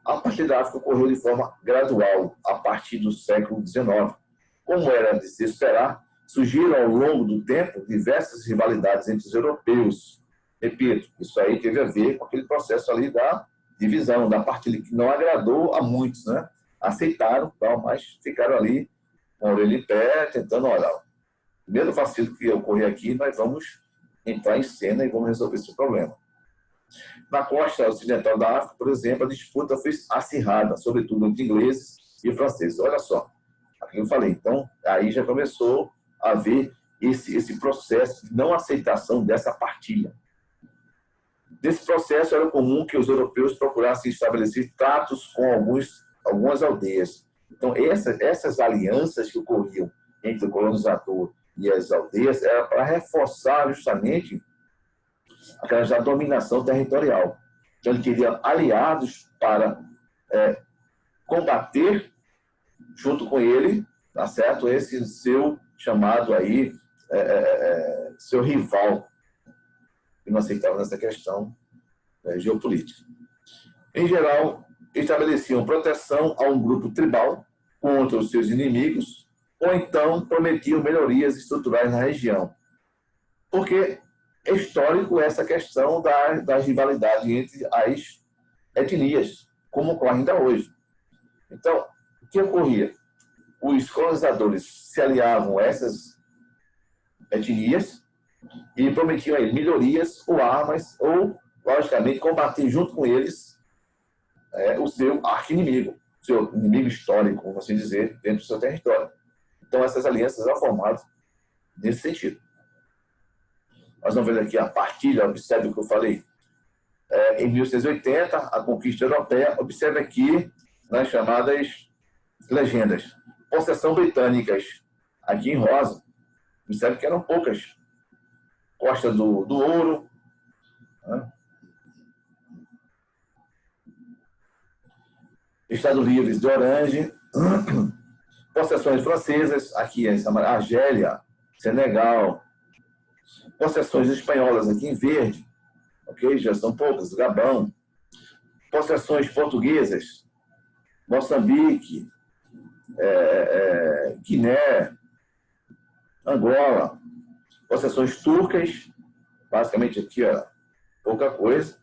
S1: A partilha da África ocorreu de forma gradual, a partir do século XIX. Como era de se esperar, surgiram ao longo do tempo diversas rivalidades entre os europeus. Repito, isso aí teve a ver com aquele processo ali da divisão, da partilha, que não agradou a muitos, né? Aceitaram, mas ficaram ali com a orelha em pé, tentando, olha, o primeiro vacilo que ocorrer aqui, nós vamos entrar em cena e vamos resolver esse problema. Na costa ocidental da África, por exemplo, a disputa foi acirrada, sobretudo entre ingleses e franceses. Olha só, aquilo que eu falei. Então, aí já começou a haver esse processo de não aceitação dessa partilha. Nesse processo, era comum que os europeus procurassem estabelecer tratos com algumas aldeias. Então, essas alianças que ocorriam entre o colonizador e as aldeias era para reforçar justamente aquela dominação territorial. Então, ele queria aliados para combater, junto com ele, tá certo? Esse seu chamado aí, seu rival, que não aceitava nessa questão geopolítica. Em geral, estabeleciam proteção a um grupo tribal contra os seus inimigos, ou então prometiam melhorias estruturais na região. Porque é histórico essa questão da rivalidade entre as etnias, como ocorre ainda hoje. Então, o que ocorria? os colonizadores se aliavam a essas etnias e prometiam aí melhorias ou armas, ou, logicamente, combater junto com eles o seu arqui-inimigo, seu inimigo histórico, vamos assim dizer, dentro do seu território. Então, essas alianças eram formadas nesse sentido. Nós vamos ver aqui a partilha, observe o que eu falei. Em 1880, a conquista europeia, observe aqui nas chamadas legendas. Possessão britânicas, aqui em rosa, observe que eram poucas. Costa do Ouro, né? Estados Livres de Orange, possessões francesas, aqui em Argélia, Senegal, possessões espanholas aqui em verde, ok? Já são poucas, Gabão, possessões portuguesas, Moçambique, Guiné, Angola, possessões turcas, basicamente aqui, ó, pouca coisa.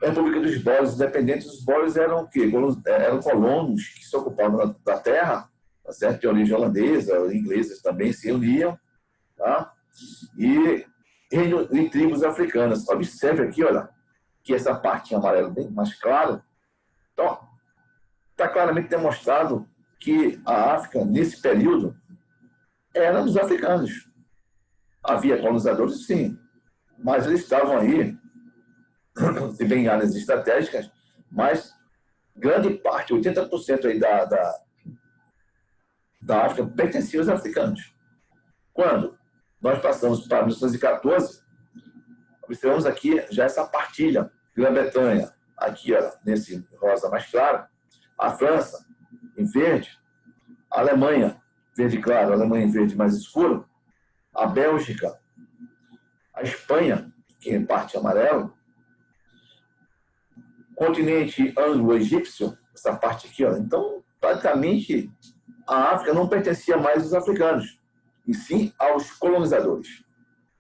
S1: República dos Boers independentes, os Boers eram o quê? Eram colonos que se ocupavam da terra, tá certo? De origem holandesa, ingleses também se uniam, tá? E tribos africanas. Observe aqui, olha, que essa parte em amarelo bem mais clara. Então, está claramente demonstrado que a África, nesse período, era dos africanos. Havia colonizadores, sim, mas eles estavam aí, se bem em áreas estratégicas, mas grande parte, 80% aí da África pertencia aos africanos. Quando nós passamos para 1914, observamos aqui já essa partilha. Grã-Bretanha, aqui ó, nesse rosa mais claro, a França, em verde, a Alemanha, verde claro, a Alemanha em verde mais escuro, a Bélgica, a Espanha, que é em parte amarelo, continente anglo-egípcio, essa parte aqui, ó. Então, praticamente, a África não pertencia mais aos africanos, e sim aos colonizadores.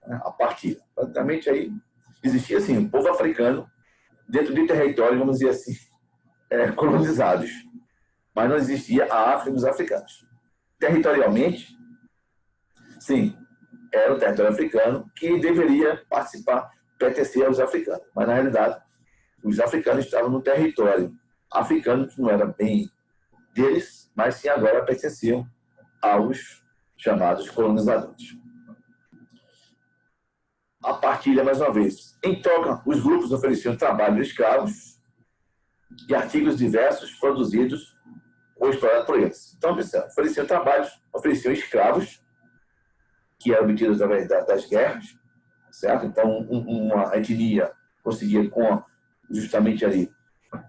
S1: A partir, praticamente aí, existia assim, um povo africano dentro de territórios, vamos dizer assim, colonizados. Mas não existia a África dos africanos. Territorialmente, sim, era o território africano que deveria participar, pertencer aos africanos. Mas, na realidade, os africanos estavam no território africano, que não era bem deles, mas sim agora pertenciam aos chamados colonizadores. A partilha, mais uma vez. Em troca, os grupos ofereciam trabalho de escravos e artigos diversos produzidos ou explorados por eles. Então, ofereciam trabalhos, ofereciam escravos, que eram obtidos através das guerras, certo? Então, uma etnia conseguia, justamente ali,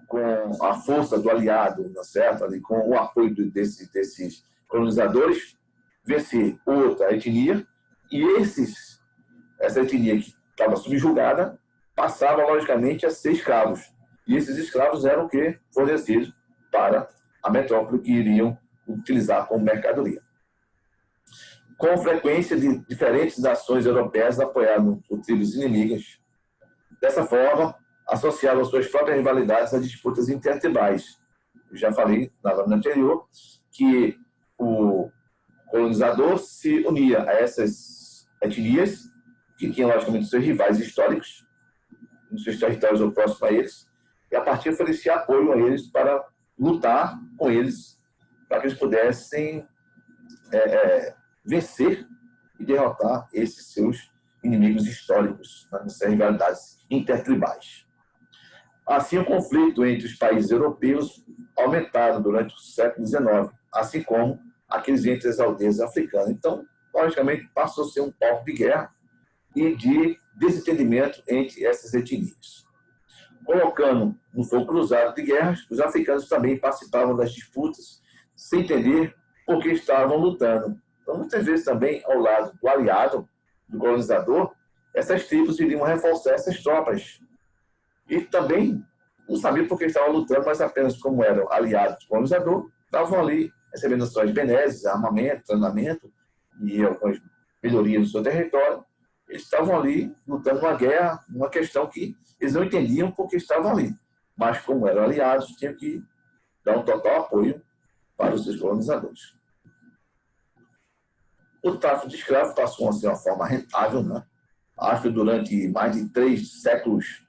S1: com a força do aliado, certo? Ali, com o apoio desses colonizadores, vencer outra etnia, e essa etnia que estava subjugada passava, logicamente, a ser escravos. E esses escravos eram o quê? Fornecidos para a metrópole que iriam utilizar como mercadoria. Com frequência, de diferentes nações europeias apoiavam por tribos inimigas. Dessa forma, associavam suas próprias rivalidades a disputas intertribais. Eu já falei na lâmina anterior que o colonizador se unia a essas etnias, que tinham, logicamente, seus rivais históricos, nos seus territórios ou próximos a eles, e a partir oferecia apoio a eles para lutar com eles, para que eles pudessem vencer e derrotar esses seus inimigos históricos, nessas rivalidades intertribais. Assim, o conflito entre os países europeus aumentaram durante o século XIX, assim como aqueles entre as aldeias africanas. Então, logicamente, passou a ser um palco de guerra e de desentendimento entre essas etnias. Colocando no fogo cruzado de guerras, os africanos também participavam das disputas sem entender por que estavam lutando. Então, muitas vezes também, ao lado do aliado, do colonizador, essas tribos iriam reforçar essas tropas. E também não sabiam por que estavam lutando, mas apenas como eram aliados do colonizador, estavam ali recebendo suas benesses, armamento, treinamento e algumas melhorias no seu território. Eles estavam ali lutando uma guerra, uma questão que eles não entendiam porque estavam ali. Mas, como eram aliados, tinham que dar um total apoio para os seus colonizadores. O tráfico de escravos passou a ser uma forma rentável, né? A África, durante mais de 3 séculos,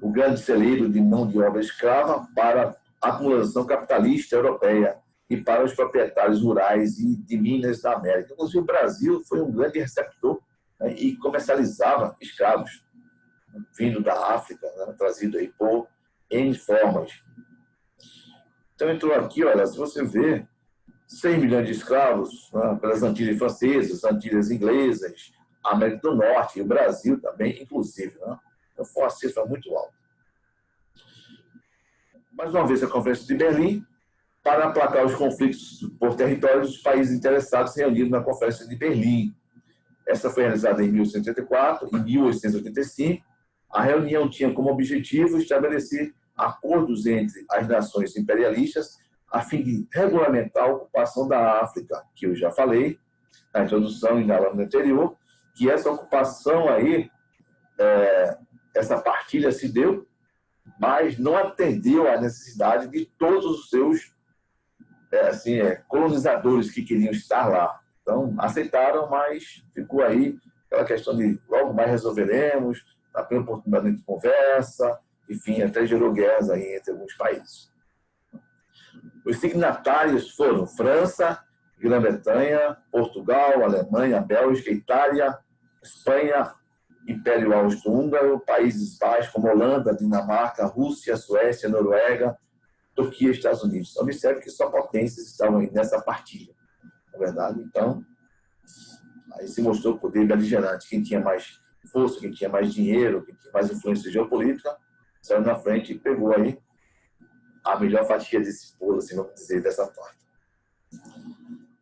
S1: o grande celeiro de mão de obra escrava para a acumulação capitalista europeia e para os proprietários rurais e de minas da América. Inclusive, o Brasil foi um grande receptor, né, e comercializava escravos vindo da África, né, trazido aí por N formas. Então, entrou aqui, olha, se você vê, 6 milhões de escravos, né, pelas Antilhas francesas, Antilhas inglesas, América do Norte e o Brasil também, inclusive. Né? Então, foi uma cifra muito alta. Mais uma vez, a Conferência de Berlim, para aplacar os conflitos por territórios dos países interessados reunidos na Conferência de Berlim. Essa foi realizada em 1884 e 1885. A reunião tinha como objetivo estabelecer acordos entre as nações imperialistas a fim de regulamentar a ocupação da África, que eu já falei na introdução e na lâmina anterior, que essa ocupação aí, essa partilha se deu, mas não atendeu à necessidade de todos os seus colonizadores que queriam estar lá. Então, aceitaram, mas ficou aí aquela questão de logo mais resolveremos, na primeira oportunidade de conversa, enfim, até gerou guerras aí entre alguns países. Os signatários foram França, Grã-Bretanha, Portugal, Alemanha, Bélgica, Itália, Espanha, Império Austro-Húngaro, Países Baixos como Holanda, Dinamarca, Rússia, Suécia, Noruega, Turquia e Estados Unidos. Observe que só potências estavam aí nessa partilha, na verdade. Então, aí se mostrou o poder beligerante. Quem tinha mais força, quem tinha mais dinheiro, quem tinha mais influência geopolítica, saiu na frente e pegou aí a melhor fatia desse bolo, assim, vamos dizer, dessa torta.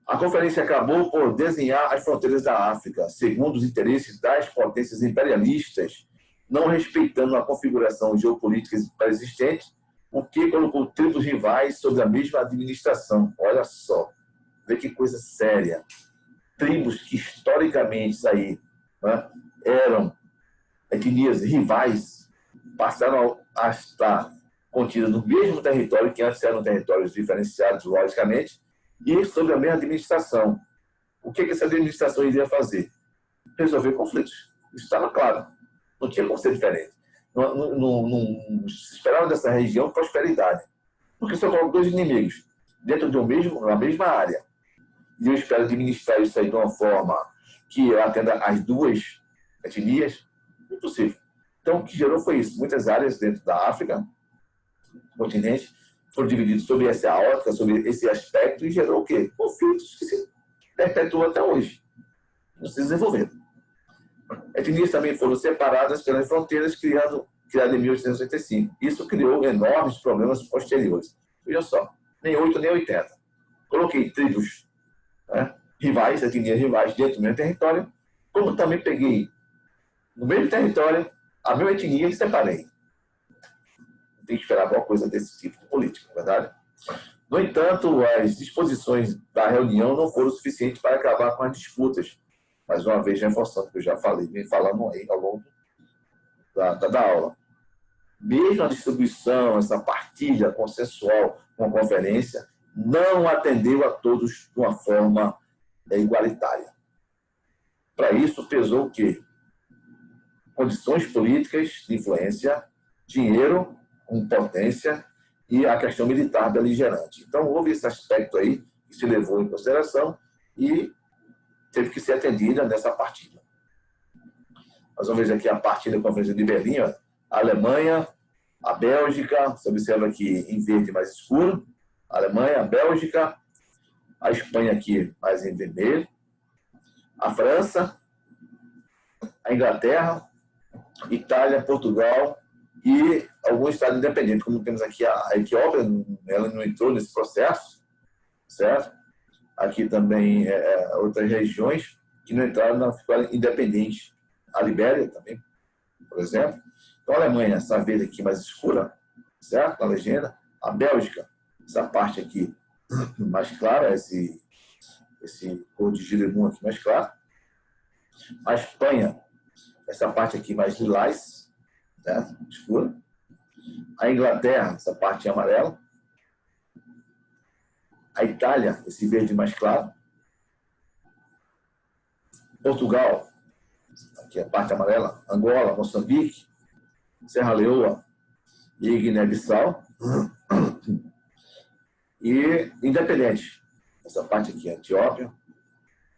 S1: A conferência acabou por desenhar as fronteiras da África, segundo os interesses das potências imperialistas, não respeitando a configuração geopolítica existente, o que colocou tribos rivais sob a mesma administração. Olha só, vê que coisa séria. Tribos que historicamente aí, né, eram etnias rivais, passaram a estar contidas no mesmo território, que antes eram territórios diferenciados, logicamente, e sob a mesma administração. O que essa administração iria fazer? Resolver conflitos. Isso estava claro. Não tinha como ser diferente. Não se esperava dessa região prosperidade. Porque só colocam 2 inimigos dentro de uma mesma área. E eu espero administrar isso aí de uma forma que atenda às 2 etnias. Impossível. Então, o que gerou foi isso. Muitas áreas dentro da África, continente, foram divididos sobre essa ótica, sobre esse aspecto, e gerou o quê? Conflitos que se perpetuam até hoje. Não se desenvolveram. Etnias também foram separadas pelas fronteiras, criadas em 1885. Isso criou enormes problemas posteriores. Veja só, nem 8 nem 80. Coloquei tribos, né, rivais, etnias rivais dentro do meu território, como também peguei no mesmo território a minha etnia e separei. Tem que esperar alguma coisa desse tipo de política, não é verdade? No entanto, as disposições da reunião não foram suficientes para acabar com as disputas. Mais uma vez, reforçando o que eu já falei, vem falando aí ao longo da aula. Mesmo a distribuição, essa partilha consensual com a conferência, não atendeu a todos de uma forma igualitária. Para isso, pesou o quê? Condições políticas de influência, dinheiro com potência e a questão militar beligerante. Então, houve esse aspecto aí que se levou em consideração e teve que ser atendida nessa partilha. Nós vamos ver aqui a partilha da Conferência de Berlim, ó. A Alemanha, a Bélgica, você observa aqui em verde mais escuro, a Alemanha, a Bélgica, a Espanha aqui mais em vermelho, a França, a Inglaterra, Itália, Portugal e alguns estados independentes, como temos aqui a Etiópia, ela não entrou nesse processo, certo? Aqui também outras regiões que não entraram, não ficaram independentes. A Libéria também, por exemplo. Então, a Alemanha, essa verde aqui mais escura, certo? Na legenda. A Bélgica, essa parte aqui mais clara, esse cor de girimum aqui mais claro. A Espanha, essa parte aqui mais lilás, certo? Escura. A Inglaterra, essa parte amarela. A Itália, esse verde mais claro. Portugal, aqui a parte amarela. Angola, Moçambique, Serra Leoa e Guiné-Bissau. E independente, essa parte aqui, a Etiópia,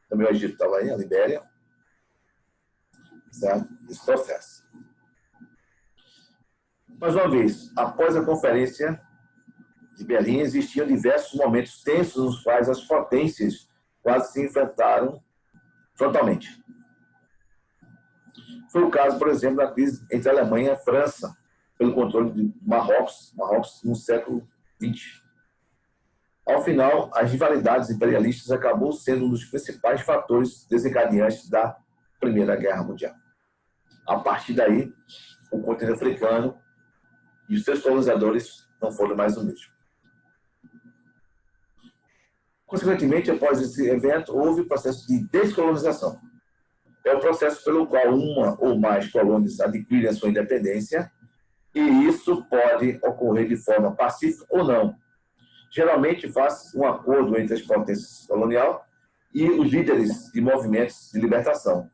S1: também o Egito estava aí, a Libéria, certo? Esse processo. Mais uma vez, após a conferência de Berlim, existiam diversos momentos tensos nos quais as potências quase se enfrentaram frontalmente. Foi o caso, por exemplo, da crise entre a Alemanha e a França, pelo controle de Marrocos no século XX. Ao final, as rivalidades imperialistas acabou sendo um dos principais fatores desencadeantes da Primeira Guerra Mundial. A partir daí, o continente africano e os seus colonizadores não foram mais o mesmo. Consequentemente, após esse evento, houve o processo de descolonização. É o processo pelo qual uma ou mais colônias adquirem a sua independência, e isso pode ocorrer de forma pacífica ou não. Geralmente faz um acordo entre as potências coloniais e os líderes de movimentos de libertação.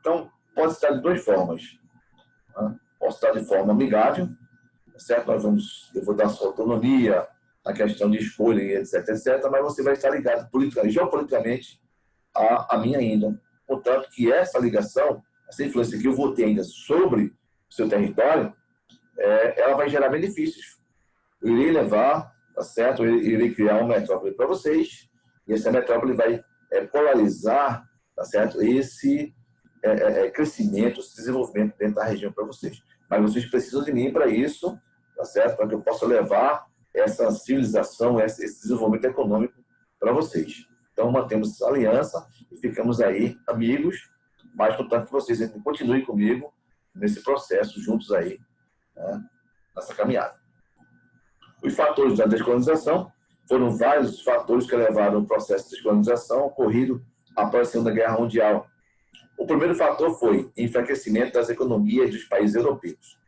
S1: Então, pode estar de duas formas. Pode estar de forma amigável, certo? Eu vou dar sua autonomia, a questão de escolha, etc, etc, mas você vai estar ligado geopoliticamente a mim ainda. Portanto, que essa ligação, essa influência que eu vou ter ainda sobre o seu território, ela vai gerar benefícios. Eu irei levar, tá certo? Eu irei criar uma metrópole para vocês, e essa metrópole vai polarizar, tá certo? Esse crescimento, esse desenvolvimento dentro da região para vocês. Mas vocês precisam de mim para isso, tá certo? Para que eu possa levar essa civilização, esse desenvolvimento econômico para vocês. Então, mantemos essa aliança e ficamos aí amigos, mas, portanto, que vocês continuem comigo nesse processo, juntos aí, né, nessa caminhada. Os fatores da descolonização foram vários fatores que levaram ao processo de descolonização ocorrido após a Segunda Guerra Mundial. O primeiro fator foi o enfraquecimento das economias dos países europeus,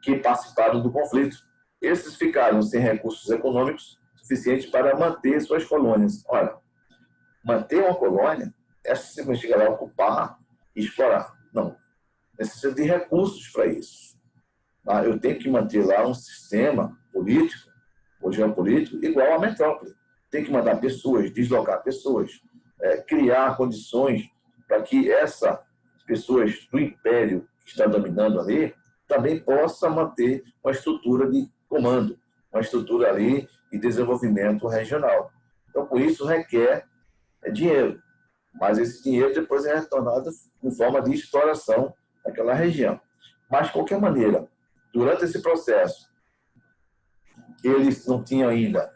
S1: que participaram do conflito. Esses ficaram sem recursos econômicos suficientes para manter suas colônias. Olha, manter uma colônia é simplesmente chegar lá, ocupar e explorar. Não. Necessita de recursos para isso. Eu tenho que manter lá um sistema político ou geopolítico igual à metrópole. Tem que mandar pessoas, deslocar pessoas, criar condições para que essas pessoas do império que está dominando ali também possa manter uma estrutura de comando, uma estrutura ali de desenvolvimento regional. Então, por isso, requer dinheiro. Mas esse dinheiro depois é retornado em forma de exploração daquela região. Mas, de qualquer maneira, durante esse processo, eles não tinham ainda,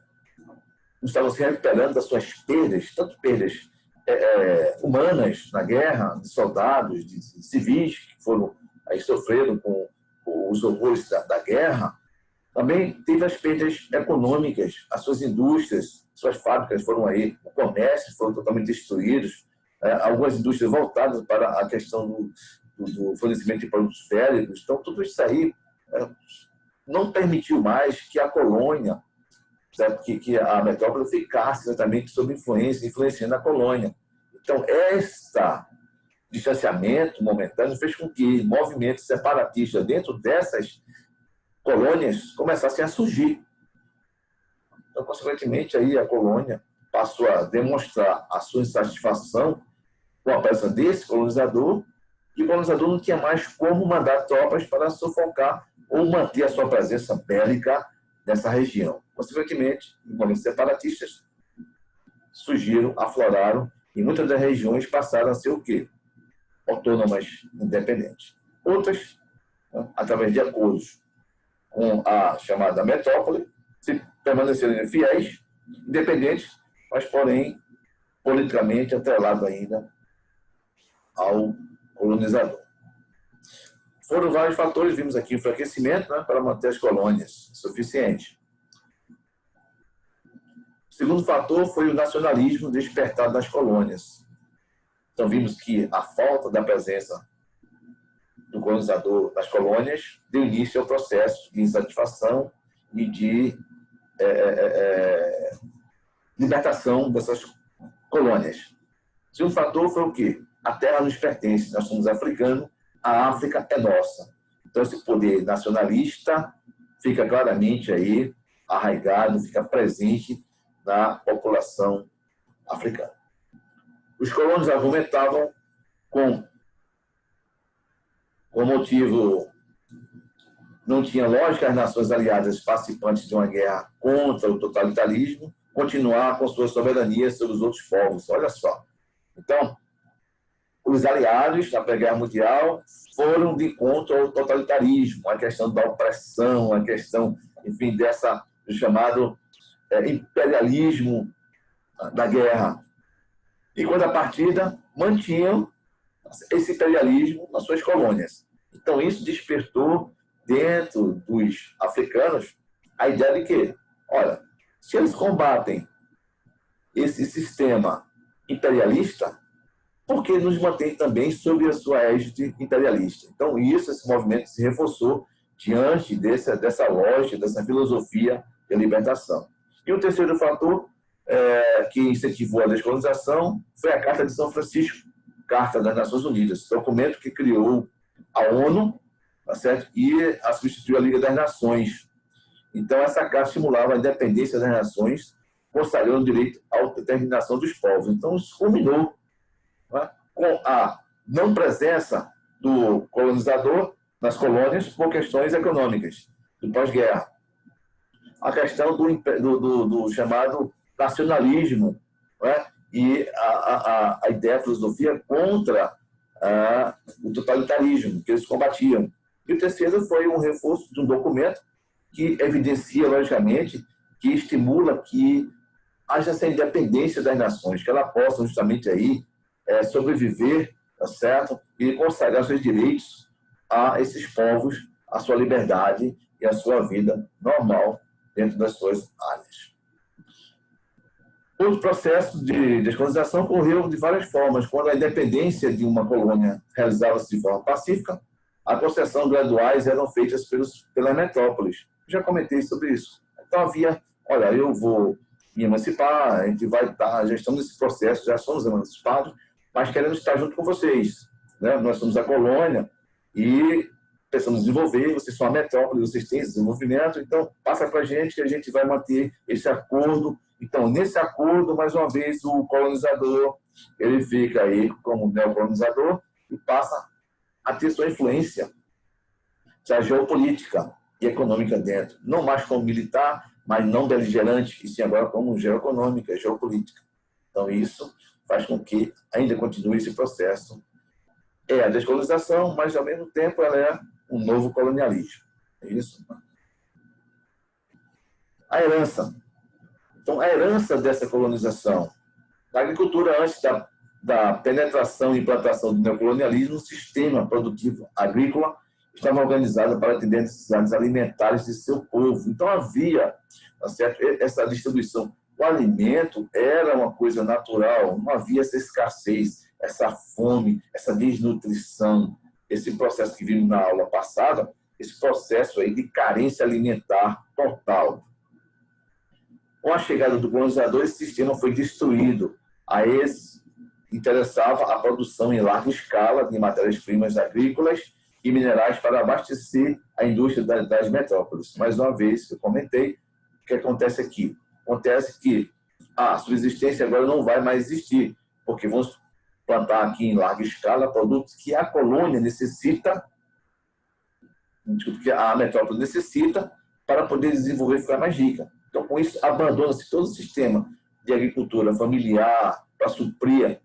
S1: não estavam se recuperando das suas perdas, tanto perdas humanas na guerra, de soldados, de civis que foram aí sofreram com os horrores da guerra. Também teve as perdas econômicas, as suas indústrias, suas fábricas foram aí, o comércio foram totalmente destruídos, algumas indústrias voltadas para a questão do fornecimento de produtos bélicos. Então, tudo isso aí não permitiu mais que a colônia, certo? Que a metrópole ficasse exatamente sob influenciando a colônia. Então, este distanciamento momentâneo fez com que movimentos separatistas dentro dessas colônias começassem a surgir. Então, consequentemente, aí a colônia passou a demonstrar a sua insatisfação com a presença desse colonizador, e o colonizador não tinha mais como mandar tropas para sufocar ou manter a sua presença bélica nessa região. Consequentemente, movimentos separatistas surgiram, afloraram, e muitas das regiões passaram a ser o quê? Autônomas, independentes. Outras, através de acordos com a chamada metrópole, se permaneceram fiéis, independentes, mas, porém, politicamente atrelado ainda ao colonizador. Foram vários fatores, vimos aqui o enfraquecimento, para manter as colônias suficiente. O segundo fator foi o nacionalismo despertado nas colônias. Então, vimos que a falta da presença do colonizador nas colônias deu início ao processo de insatisfação e de libertação dessas colônias. O segundo fator foi o quê? A terra nos pertence, nós somos africanos, a África é nossa. Então, esse poder nacionalista fica claramente aí arraigado, fica presente na população africana. Os colonos argumentavam com motivo, não tinha lógica as nações aliadas participantes de uma guerra contra o totalitarismo continuar com sua soberania sobre os outros povos. Olha só. Então, os aliados na Primeira Guerra Mundial foram de encontro ao totalitarismo, a questão da opressão, a questão, enfim, do chamado imperialismo da guerra. E, quando a partida, mantinham esse imperialismo nas suas colônias. Então, isso despertou dentro dos africanos a ideia de que, olha, se eles combatem esse sistema imperialista, por que nos mantém também sob a sua égide imperialista? Então, esse movimento se reforçou diante dessa lógica, dessa filosofia de libertação. E o terceiro fator que incentivou a descolonização foi a Carta de São Francisco, Carta das Nações Unidas, documento que criou a ONU, tá certo? E a substituiu a Liga das Nações. Então, essa carta estimulava a independência das nações, consagrando o direito à autodeterminação dos povos. Então, isso culminou, né, com a não presença do colonizador nas colônias por questões econômicas, do pós-guerra. A questão do chamado nacionalismo, né, e a ideia, a filosofia contra o totalitarismo que eles combatiam. E o terceiro foi um reforço de um documento que evidencia, logicamente, que estimula que haja essa independência das nações, que elas possam justamente aí sobreviver, tá certo? E consagrar seus direitos a esses povos, a sua liberdade e a sua vida normal dentro das suas áreas. O processo de descolonização ocorreu de várias formas. Quando a independência de uma colônia realizava-se de forma pacífica, a concessão graduais eram feitas pelas metrópoles. Já comentei sobre isso. Então havia, olha, eu vou me emancipar, a gente vai estar, já estamos nesse processo, já somos emancipados, mas queremos estar junto com vocês, né? Nós somos a colônia e precisamos desenvolver, vocês são a metrópole, vocês têm desenvolvimento, então passa para a gente que a gente vai manter esse acordo. Então, nesse acordo, mais uma vez, o colonizador, ele fica aí como neocolonizador e passa a ter sua influência, a geopolítica e econômica dentro. Não mais como militar, mas não beligerante, e sim agora como geoeconômica, geopolítica. Então, isso faz com que ainda continue esse processo. É a descolonização, mas, ao mesmo tempo, ela é um novo colonialismo. É isso? A herança. Então, a herança dessa colonização. Na agricultura, antes da penetração e implantação do neocolonialismo, o sistema produtivo agrícola estava organizado para atender as necessidades alimentares de seu povo. Então, havia, tá certo, essa distribuição. O alimento era uma coisa natural, não havia essa escassez, essa fome, essa desnutrição, esse processo que vimos na aula passada, esse processo aí de carência alimentar total. Com a chegada do colonizador, esse sistema foi destruído. A eles interessava a produção em larga escala de matérias-primas agrícolas e minerais para abastecer a indústria das metrópoles. Mais uma vez, eu comentei, o que acontece aqui? Acontece que a subsistência agora não vai mais existir, porque vamos plantar aqui em larga escala produtos que a colônia necessita, que a metrópole necessita para poder desenvolver e ficar mais rica. Então, com isso, abandona-se todo o sistema de agricultura familiar para suprir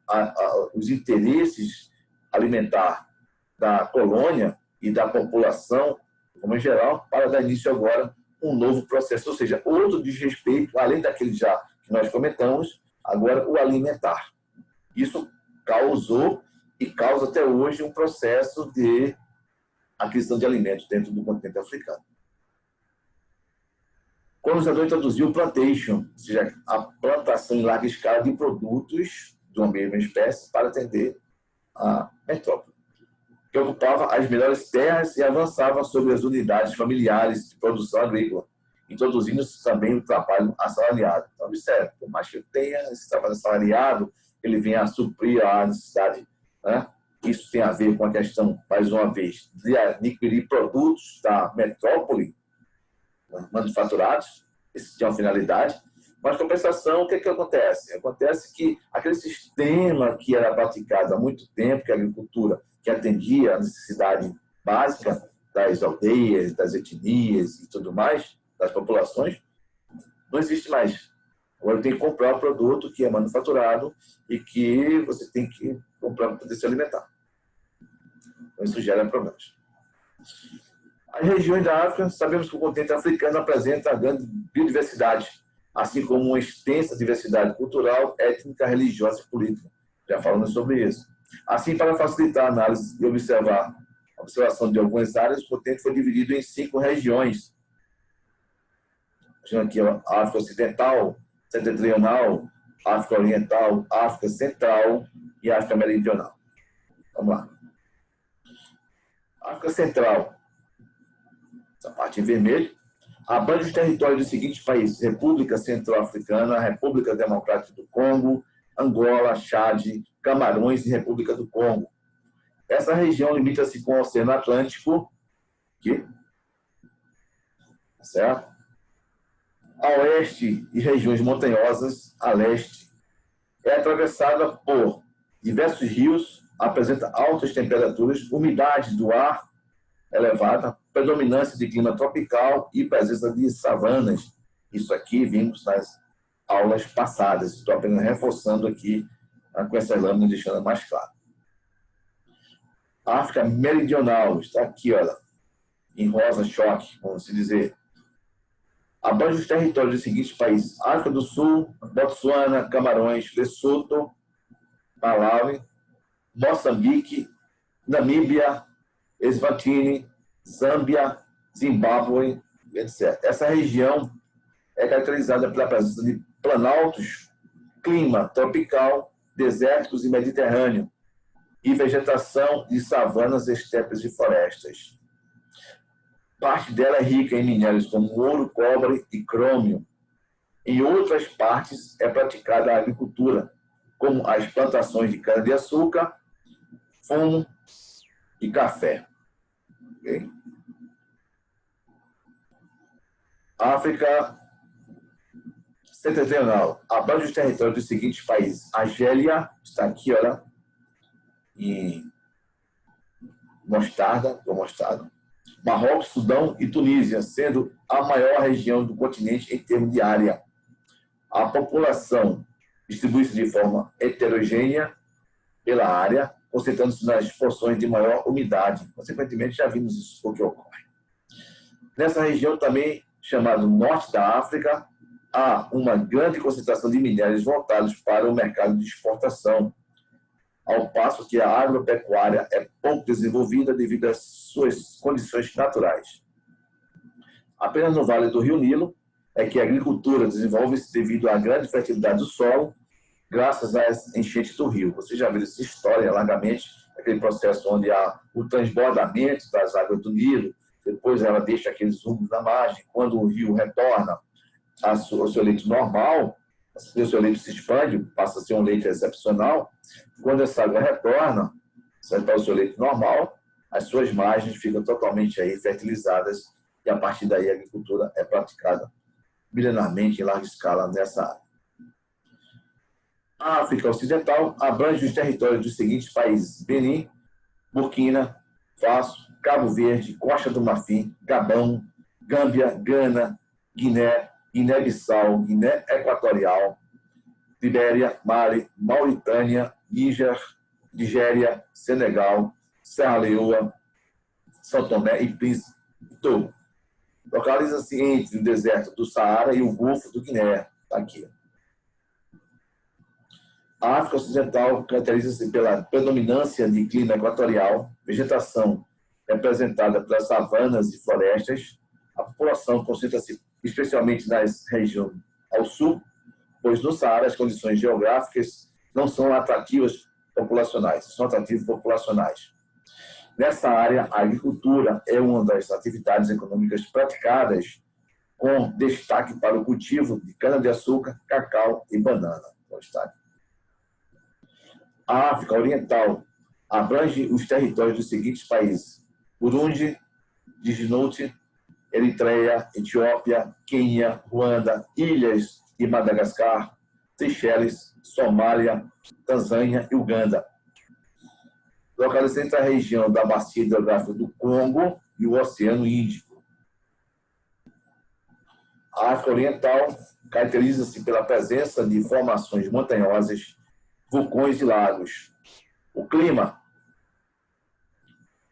S1: os interesses alimentares da colônia e da população, como em geral, para dar início agora a um novo processo, ou seja, outro desrespeito, além daquele já que nós comentamos, agora o alimentar. Isso causou e causa até hoje um processo de aquisição de alimentos dentro do continente africano. O colonizador introduziu o plantation, ou seja, a plantação em larga escala de produtos de uma mesma espécie para atender a metrópole, que ocupava as melhores terras e avançava sobre as unidades familiares de produção agrícola. introduzindo também o trabalho assalariado. Então, observe, por mais que eu tenha esse trabalho assalariado, ele vem a suprir a necessidade, né? Isso tem a ver com a questão, mais uma vez, de adquirir produtos da metrópole, manufaturados, isso tinha uma finalidade, mas, compensação, o que acontece? Acontece que aquele sistema que era praticado há muito tempo, que é a agricultura, que atendia a necessidade básica das aldeias, das etnias e tudo mais, das populações, não existe mais. Agora tem que comprar o produto que é manufaturado e que você tem que comprar para poder se alimentar. Então, isso gera problemas. As regiões da África, sabemos que o continente africano apresenta grande biodiversidade, assim como uma extensa diversidade cultural, étnica, religiosa e política. Já falamos sobre isso. Assim, para facilitar a análise e a observação de algumas áreas, o continente foi dividido em 5 regiões. Aqui, a África Ocidental, Setentrional, África Oriental, África Central e África Meridional. Vamos lá. África Central, essa parte em vermelho, abrange os territórios dos seguintes países: República Centro-Africana, República Democrática do Congo, Angola, Chad, Camarões e República do Congo. Essa região limita-se com o Oceano Atlântico, aqui, certo? A oeste e regiões montanhosas a leste. É atravessada por diversos rios, apresenta altas temperaturas, umidade do ar elevada, predominância de clima tropical e presença de savanas. Isso aqui vimos nas aulas passadas. Estou apenas reforçando aqui com essas lâminas, deixando mais claro. A África Meridional está aqui, olha, em rosa choque, vamos dizer. Abrange os territórios dos seguintes países: África do Sul, Botsuana, Camarões, Lesoto, Malawi, Moçambique, Namíbia, Eswatini, Zâmbia, Zimbábue, etc. Essa região é caracterizada pela presença de planaltos, clima tropical, desérticos e mediterrâneo, e vegetação de savanas, estepes e florestas. Parte dela é rica em minérios como ouro, cobre e crômio. Em outras partes é praticada a agricultura, como as plantações de cana-de-açúcar, fumo e café. Okay? África Setentrional abrange os territórios dos seguintes países: Argélia, está aqui, olha, em mostarda, Marrocos, Sudão e Tunísia, sendo a maior região do continente em termos de área. A população distribui-se de forma heterogênea pela área, concentrando-se nas porções de maior umidade. Consequentemente, já vimos isso porque ocorre. Nessa região também, chamada Norte da África, há uma grande concentração de minérios voltados para o mercado de exportação, ao passo que a agropecuária é pouco desenvolvida devido às suas condições naturais. Apenas no Vale do Rio Nilo é que a agricultura desenvolve-se devido à grande fertilidade do solo, graças às enchentes do rio. Você já viu essa história largamente, aquele processo onde há o transbordamento das águas do Nilo, depois ela deixa aqueles rumos na margem, quando o rio retorna ao seu leito normal, o seu leito se expande, passa a ser um leito excepcional. Quando essa água retorna ao seu leito normal, as suas margens ficam totalmente aí fertilizadas e a partir daí a agricultura é praticada milenarmente em larga escala nessa área. A África Ocidental abrange os territórios dos seguintes países: Benin, Burkina Faso, Cabo Verde, Costa do Marfim, Gabão, Gâmbia, Gana, Guiné, Guiné-Bissau, Guiné Equatorial, Libéria, Mali, Mauritânia, Níger, Nigéria, Senegal, Serra Leoa, São Tomé e Príncipe. Togo. Localiza-se entre o deserto do Saara e o Golfo do Guiné. Está aqui. A África Ocidental caracteriza-se pela predominância de clima equatorial, vegetação representada pelas savanas e florestas. A população concentra-se especialmente nas regiões ao sul, pois no Saara as condições geográficas não são atrativas populacionais, são atrativos populacionais. Nessa área, a agricultura é uma das atividades econômicas praticadas com destaque para o cultivo de cana-de-açúcar, cacau e banana. A África Oriental abrange os territórios dos seguintes países: Burundi, Djibouti, Eritreia, Etiópia, Quênia, Ruanda, Ilhas e Madagascar, Seychelles, Somália, Tanzânia e Uganda. Localizada entre a região da Bacia Hidrográfica do Congo e o Oceano Índico. A África Oriental caracteriza-se pela presença de formações montanhosas, vulcões e lagos. O clima,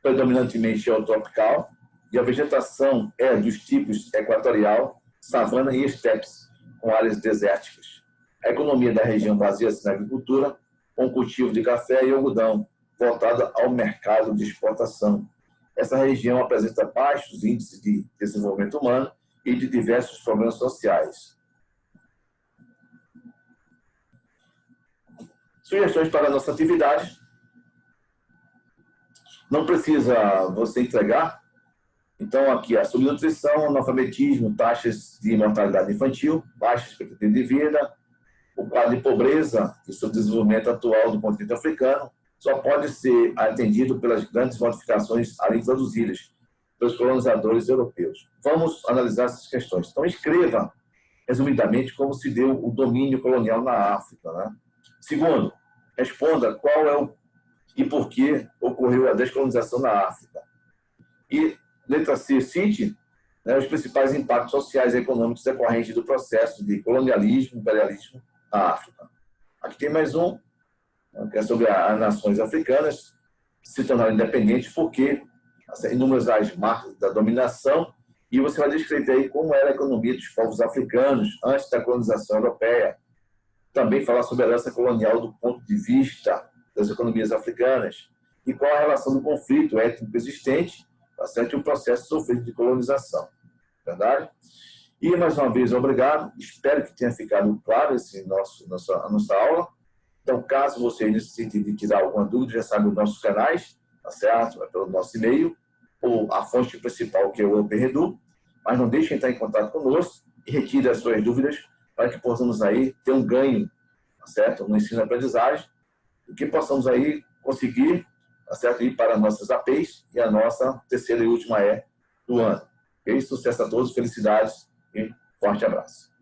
S1: predominantemente tropical, e a vegetação é dos tipos equatorial, savana e estepes, com áreas desérticas. A economia da região baseia-se na agricultura, com cultivo de café e algodão, voltada ao mercado de exportação. Essa região apresenta baixos índices de desenvolvimento humano e de diversos problemas sociais. Sugestões para a nossa atividade. Não precisa você entregar. Então, aqui, a subnutrição, analfabetismo, taxas de mortalidade infantil, baixa expectativa de vida, o quadro de pobreza e subdesenvolvimento atual do continente africano só pode ser atendido pelas grandes modificações ali introduzidas pelos colonizadores europeus. Vamos analisar essas questões. Então, escreva, resumidamente, como se deu o domínio colonial na África. Né? Segundo, responda qual é o e por que ocorreu a descolonização na África. E, letra C, cite os principais impactos sociais e econômicos decorrentes do processo de colonialismo e imperialismo na África. Aqui tem mais um, que é sobre as nações africanas se tornaram independentes porque inúmeras as marcas da dominação, e você vai descrever aí como era a economia dos povos africanos antes da colonização europeia. Também falar sobre a herança colonial do ponto de vista das economias africanas e qual a relação do conflito étnico existente, tá certo? E o processo sofrido de colonização. Verdade? E, mais uma vez, obrigado. Espero que tenha ficado claro a nossa aula. Então, caso você necessite de tirar alguma dúvida, já sabe os nossos canais, tá certo? É pelo nosso e-mail, ou a fonte principal, que é o OpenRedu. Mas não deixe de entrar em contato conosco e retire as suas dúvidas para que possamos aí ter um ganho, tá certo? No ensino-aprendizagem, e que possamos aí conseguir, tá certo? Ir para nossas APs e a nossa terceira e última do ano. Ok? Sucesso a todos, felicidades e forte abraço.